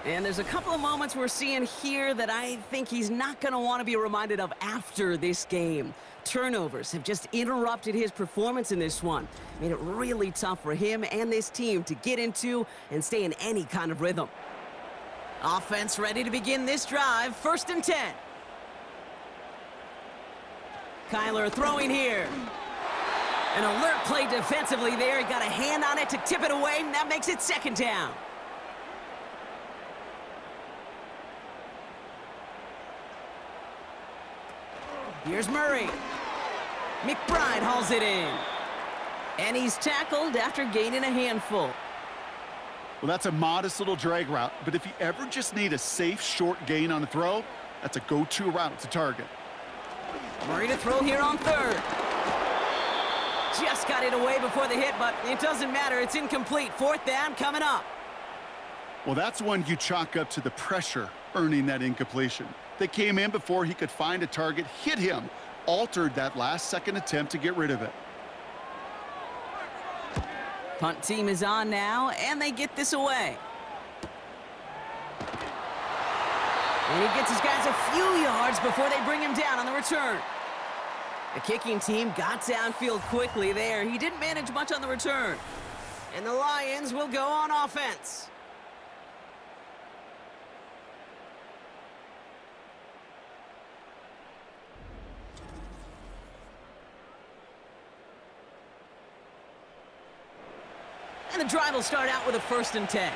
Speaker 3: And there's a couple of moments we're seeing here that I think he's not going to want to be reminded of after this game. Turnovers have just interrupted his performance in this one. Made it really tough for him and this team to get into and stay in any kind of rhythm. Offense ready to begin this drive. 1st and 10. Kyler throwing here. An alert play defensively there. He got a hand on it to tip it away, and that makes it 2nd down. Here's Murray. McBride hauls it in. And he's tackled after gaining a handful.
Speaker 4: Well, that's a modest little drag route, but if you ever just need a safe, short gain on the throw, that's a go-to route to target.
Speaker 3: Murray to throw here on 3rd. Just got it away before the hit, but it doesn't matter. It's incomplete. 4th down coming up.
Speaker 4: Well, that's one you chalk up to the pressure earning that incompletion. They came in before he could find a target, hit him, altered that last-second attempt to get rid of it.
Speaker 3: Punt team is on now, and they get this away. And he gets his guys a few yards before they bring him down on the return. The kicking team got downfield quickly there. He didn't manage much on the return. And the Lions will go on offense. And the drive will start out with a 1st and 10.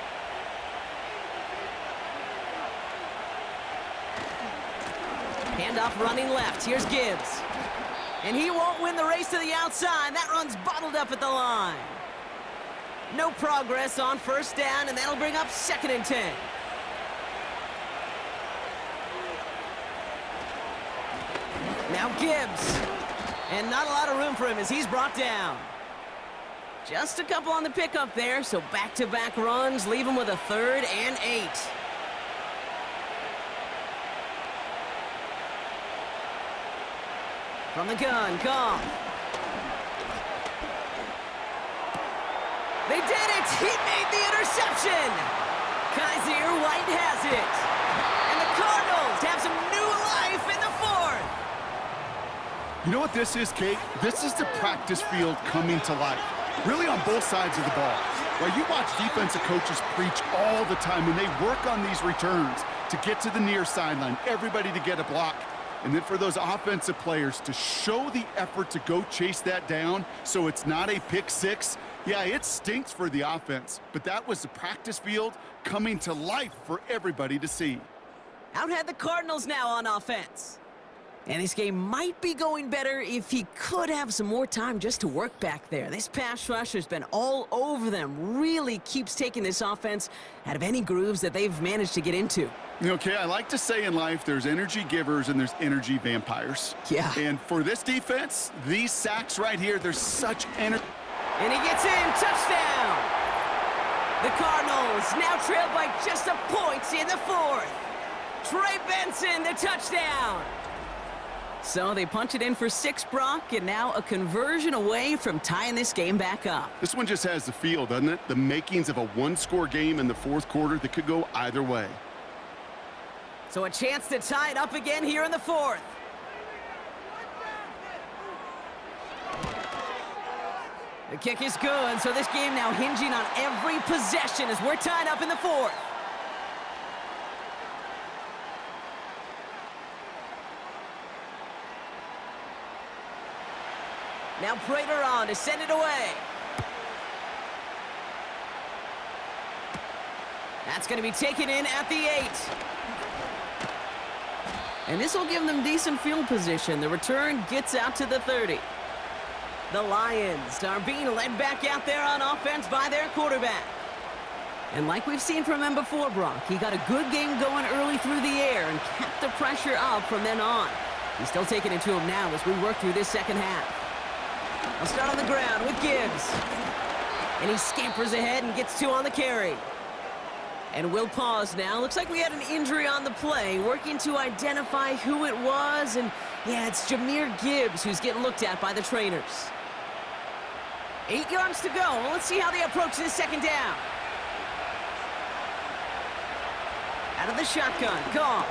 Speaker 3: Handoff running left. Here's Gibbs. And he won't win the race to the outside. That run's bottled up at the line. No progress on 1st down, and that'll bring up 2nd and 10. Now Gibbs. And not a lot of room for him as he's brought down. Just a couple on the pickup there, so back-to-back runs leave him with a 3rd and 8. From the gun, Goff. They did it! He made the interception! Kaiser White has it. And the Cardinals have some new life in the 4th.
Speaker 4: You know what this is, Kate? This is the practice field coming to life. Really on both sides of the ball. Well, you watch defensive coaches preach all the time, and they work on these returns to get to the near sideline, everybody to get a block. And then for those offensive players to show the effort to go chase that down so it's not a pick 6. Yeah, it stinks for the offense, but that was the practice field coming to life for everybody to see.
Speaker 3: Out had the Cardinals now on offense. And this game might be going better if he could have some more time just to work back there. This pass rush has been all over them. Really keeps taking this offense out of any grooves that they've managed to get into.
Speaker 4: Okay, I like to say in life there's energy givers and there's energy vampires.
Speaker 3: Yeah.
Speaker 4: And for this defense, these sacks right here, there's such energy.
Speaker 3: And he gets in. Touchdown! The Cardinals now trail by just a point in the 4th. Trey Benson, the touchdown! So they punch it in for 6, Brock, and now a conversion away from tying this game back up.
Speaker 4: This one just has the feel, doesn't it? The makings of a one-score game in the 4th quarter that could go either way.
Speaker 3: So a chance to tie it up again here in the 4th. The kick is good, so this game now hinging on every possession as we're tied up in the 4th. Now Prater on to send it away. That's going to be taken in at the 8. And this will give them decent field position. The return gets out to the 30. The Lions are being led back out there on offense by their quarterback. And like we've seen from him before, Brock, he got a good game going early through the air and kept the pressure up from then on. He's still taking it to him now as we work through this second half. I'll start on the ground with Gibbs. And he scampers ahead and gets 2 on the carry. And we'll pause now. Looks like we had an injury on the play. Working to identify who it was. And yeah, it's Jahmyr Gibbs who's getting looked at by the trainers. 8 yards to go. Well, let's see how they approach this second down. Out of the shotgun, Goff.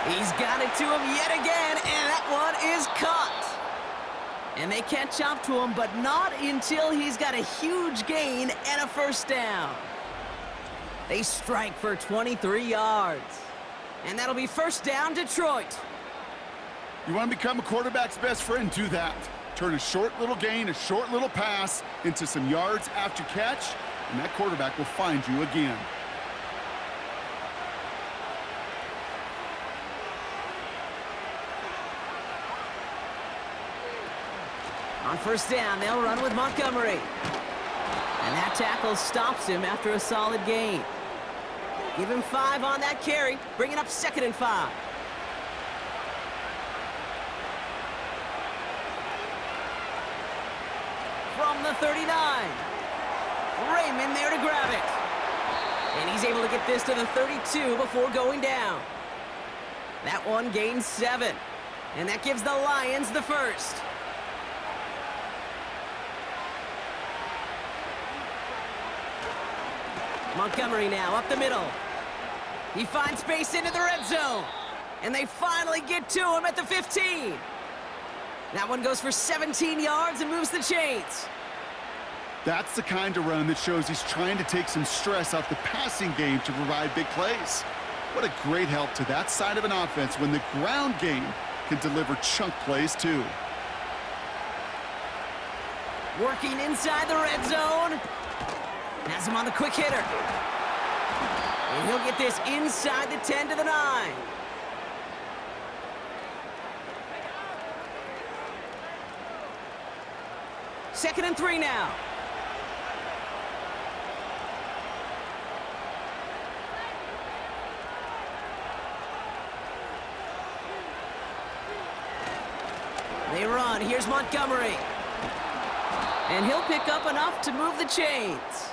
Speaker 3: He's got it to him yet again, and that one is caught. And they catch up to him, but not until he's got a huge gain and a first down. They strike for 23 yards. And that'll be first down, Detroit.
Speaker 4: You want to become a quarterback's best friend, do that. Turn a short little gain, a short little pass into some yards after catch, and that quarterback will find you again.
Speaker 3: On first down, they'll run with Montgomery. And that tackle stops him after a solid gain. Give him 5 on that carry, bring it up 2nd and 5. From the 39. Raymond there to grab it. And he's able to get this to the 32 before going down. That one gains 7. And that gives the Lions the first. Montgomery now up the middle. He finds space into the red zone. And they finally get to him at the 15. That one goes for 17 yards and moves the chains.
Speaker 4: That's the kind of run that shows he's trying to take some stress off the passing game to provide big plays. What a great help to that side of an offense when the ground game can deliver chunk plays too.
Speaker 3: Working inside the red zone. Has him on the quick hitter. And he'll get this inside the 10 to the 9. Second and 3 now. They run. Here's Montgomery. And he'll pick up enough to move the chains.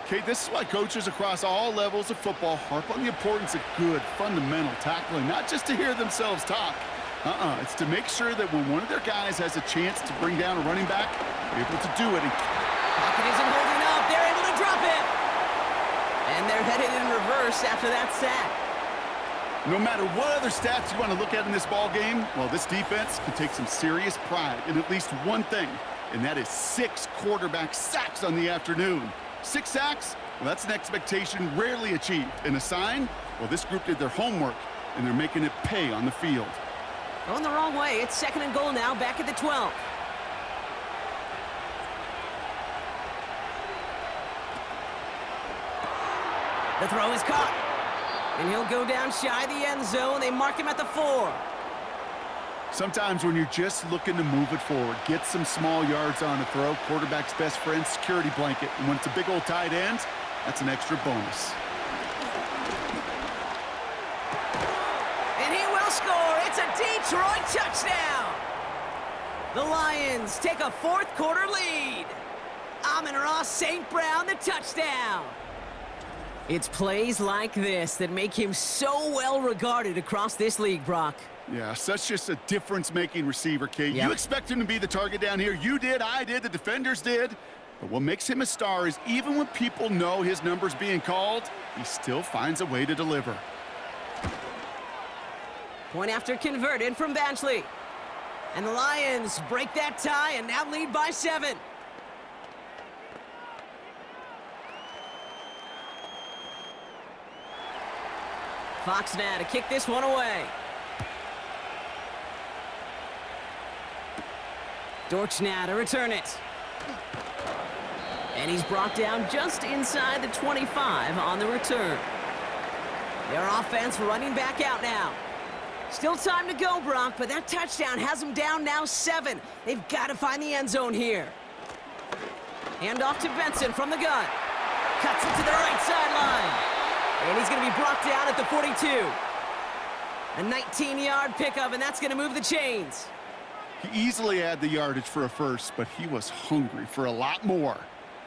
Speaker 4: Okay, this is why coaches across all levels of football harp on the importance of good, fundamental tackling, not just to hear themselves talk. It's to make sure that when one of their guys has a chance to bring down a running back, they're able to do it.
Speaker 3: Pocket isn't holding up. They're able to drop it. And they're headed in reverse after that sack.
Speaker 4: No matter what other stats you want to look at in this ball game, well, this defense can take some serious pride in at least one thing, and that is 6 quarterback sacks on the afternoon. 6 sacks? Well, that's an expectation rarely achieved. And a sign? Well, this group did their homework, and they're making it pay on the field.
Speaker 3: Going the wrong way. It's 2nd and goal now, back at the 12. The throw is caught. And he'll go down shy of the end zone. They mark him at the 4.
Speaker 4: Sometimes when you're just looking to move it forward, get some small yards on the throw, quarterback's best friend, security blanket. And when it's a big old tight end, that's an extra bonus.
Speaker 3: And he will score. It's a Detroit touchdown. The Lions take a 4th quarter lead. Amon-Ra St. Brown, the touchdown. It's plays like this that make him so well regarded across this league, Brock.
Speaker 4: Yeah, such just a difference-making receiver, Kate.
Speaker 3: Yep.
Speaker 4: You expect him to be the target down here. You did, I did, the defenders did. But what makes him a star is even when people know his number's being called, he still finds a way to deliver.
Speaker 3: Point after converted from Banchley. And the Lions break that tie and now lead by 7. Fox now to kick this one away. Dortch now to return it. And he's brought down just inside the 25 on the return. Their offense running back out now. Still time to go, Brock, but that touchdown has them down now 7. They've got to find the end zone here. Hand off to Benson from the gun. Cuts it to the right sideline. And he's going to be brought down at the 42. A 19-yard pickup, and that's going to move the chains.
Speaker 4: He easily had the yardage for a first, but he was hungry for a lot more.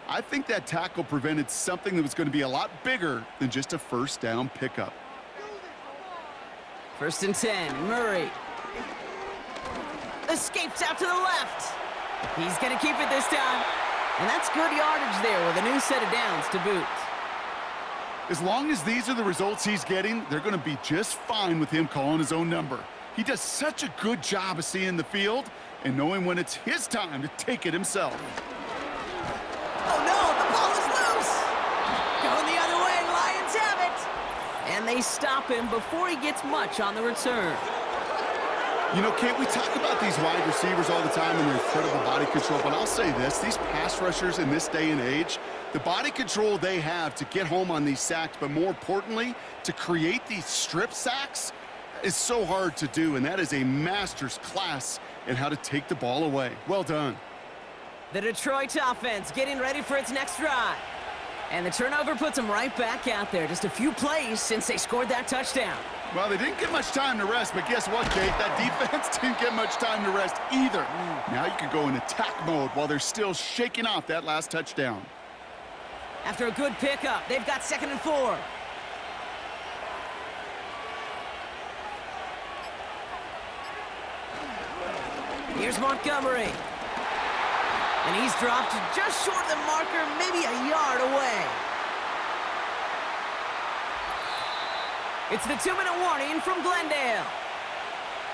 Speaker 4: I think that tackle prevented something that was going to be a lot bigger than just a first down pickup.
Speaker 3: 1st and 10, Murray. Escapes out to the left. He's going to keep it this time. And that's good yardage there with a new set of downs to boot.
Speaker 4: As long as these are the results he's getting, they're going to be just fine with him calling his own number. He does such a good job of seeing the field and knowing when it's his time to take it himself.
Speaker 3: Oh, no, the ball is loose. Going the other way, Lions have it. And they stop him before he gets much on the return.
Speaker 4: You know, Kate, we talk about these wide receivers all the time and their incredible body control, but I'll say this, these pass rushers in this day and age, the body control they have to get home on these sacks, but more importantly, to create these strip sacks is so hard to do, and that is a master's class in how to take the ball away. Well done.
Speaker 3: The Detroit offense getting ready for its next drive. And the turnover puts them right back out there. Just a few plays since they scored that touchdown.
Speaker 4: Well, they didn't get much time to rest, but guess what, Kate? That defense didn't get much time to rest either. Now you can go in attack mode while they're still shaking off that last touchdown.
Speaker 3: After a good pickup, they've got 2nd and 4. Here's Montgomery. And he's dropped just short of the marker, maybe a yard away. It's the 2-minute warning from Glendale.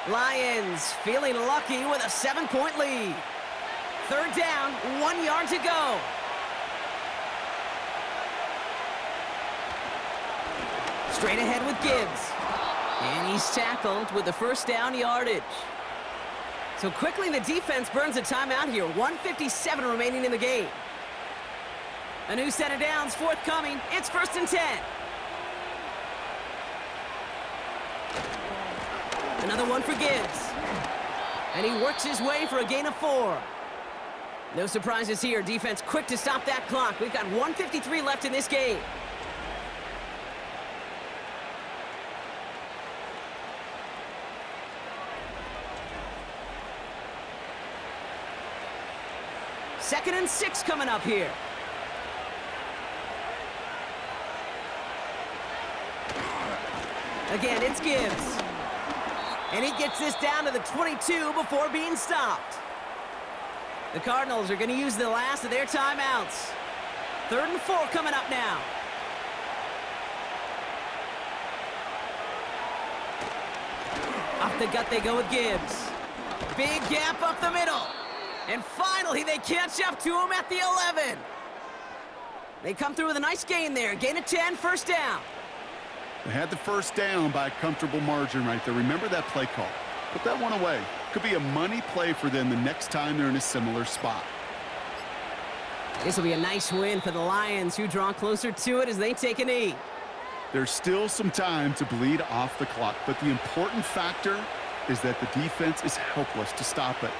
Speaker 3: Lions feeling lucky with a 7-point lead. 3rd down, 1 yard to go. Straight ahead with Gibbs. And he's tackled with the 1st down yardage. So quickly the defense burns a timeout here. 1:57 remaining in the game. A new set of downs forthcoming. It's 1st and 10. Another one for Gibbs. And he works his way for a gain of 4. No surprises here. Defense quick to stop that clock. We've got 1:53 left in this game. Second and 6 coming up here. Again, it's Gibbs. And he gets this down to the 22 before being stopped. The Cardinals are going to use the last of their timeouts. 3rd and 4 coming up now. Off the gut they go with Gibbs. Big gap up the middle. And finally, they catch up to him at the 11. They come through with a nice gain there. Gain of 10, 1st down.
Speaker 4: They had the 1st down by a comfortable margin right there. Remember that play call. Put that one away. Could be a money play for them the next time they're in a similar spot.
Speaker 3: This will be a nice win for the Lions, who draw closer to it as they take a knee.
Speaker 4: There's still some time to bleed off the clock, but the important factor is that the defense is helpless to stop it.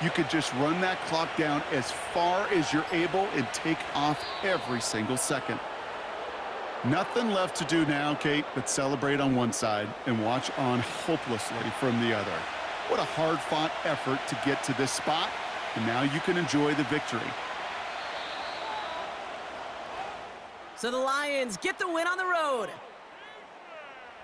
Speaker 4: You could just run that clock down as far as you're able and take off every single second. Nothing left to do now, Kate, but celebrate on one side and watch on hopelessly from the other. What a hard-fought effort to get to this spot, and now you can enjoy the victory.
Speaker 3: So the Lions get the win on the road.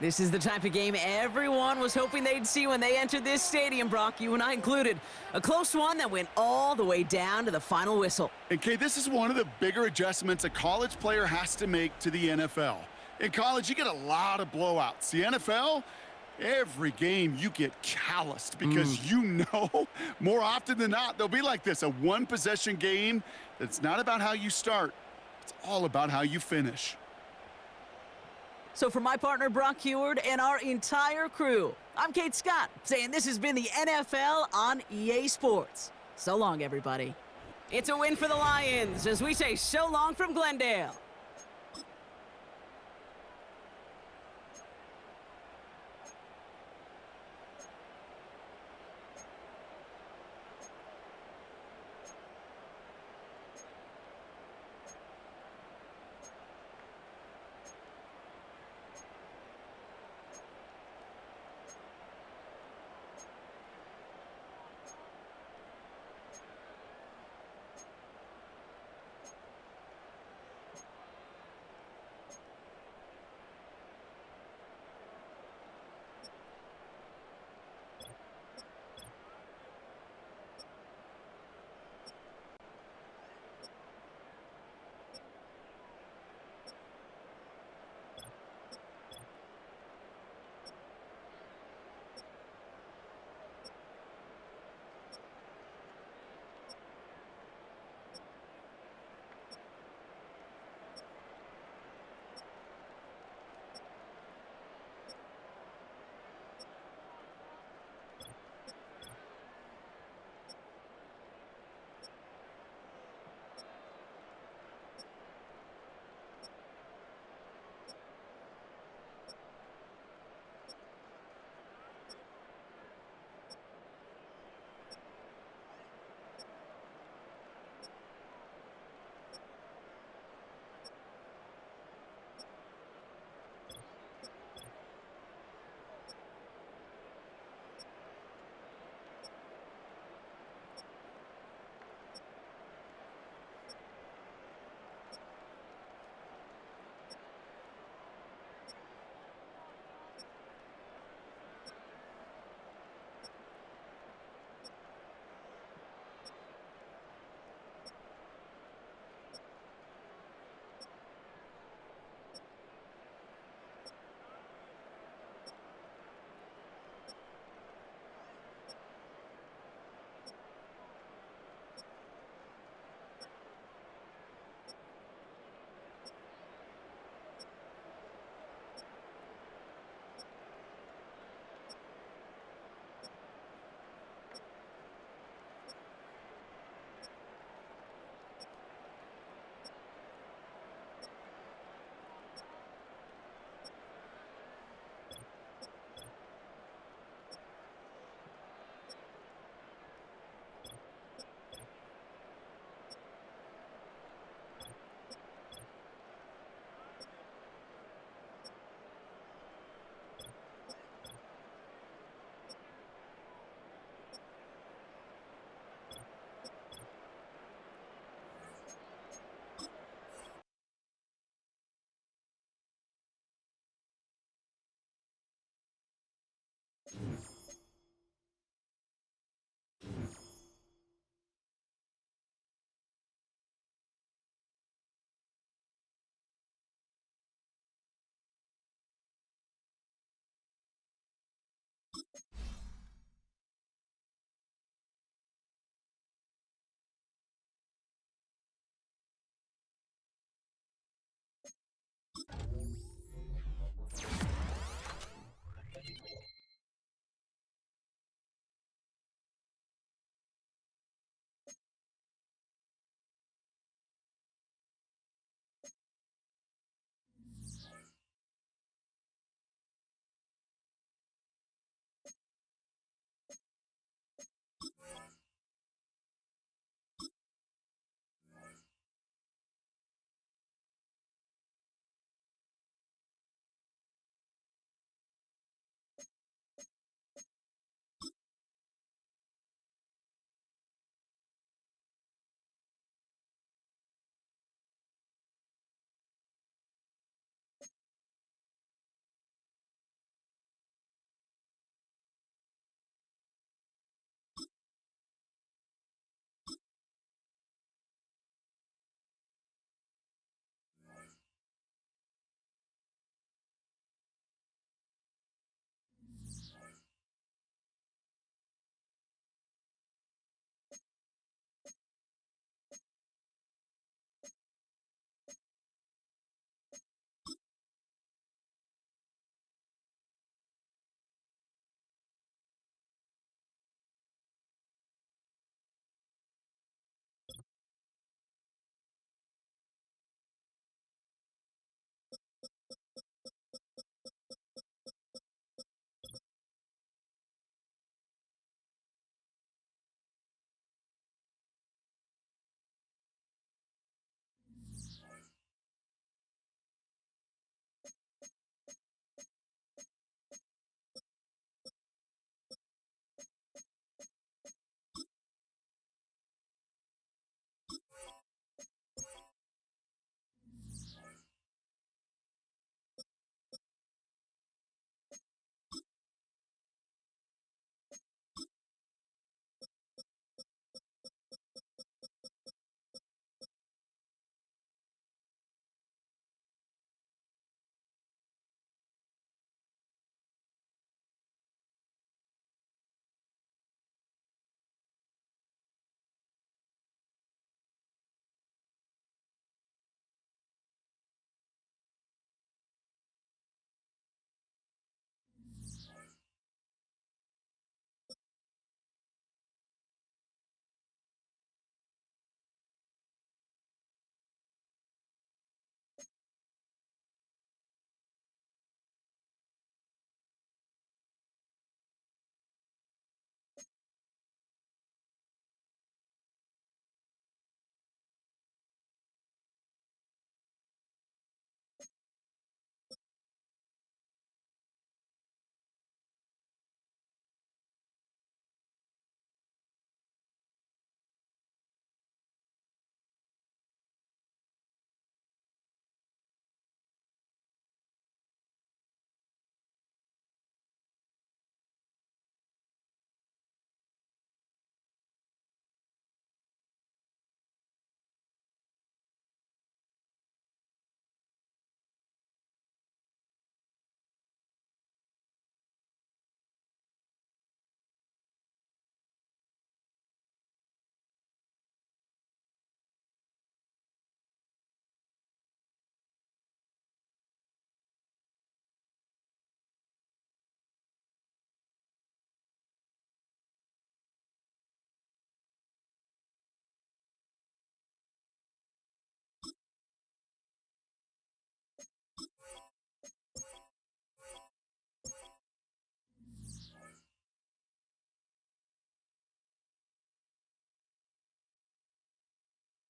Speaker 3: This is the type of game everyone was hoping they'd see when they entered this stadium, Brock, you and I included. A close one that went all the way down to the final whistle.
Speaker 4: And, Kate, this is one of the bigger adjustments a college player has to make to the NFL. In college, you get a lot of blowouts. The NFL, every game you get calloused because you know more often than not they'll be like this, a one-possession game that's not about how you start. It's all about how you finish.
Speaker 3: So for my partner, Brock Heward, and our entire crew, I'm Kate Scott, saying this has been the NFL on EA Sports. So long, everybody. It's a win for the Lions as we say so long from Glendale.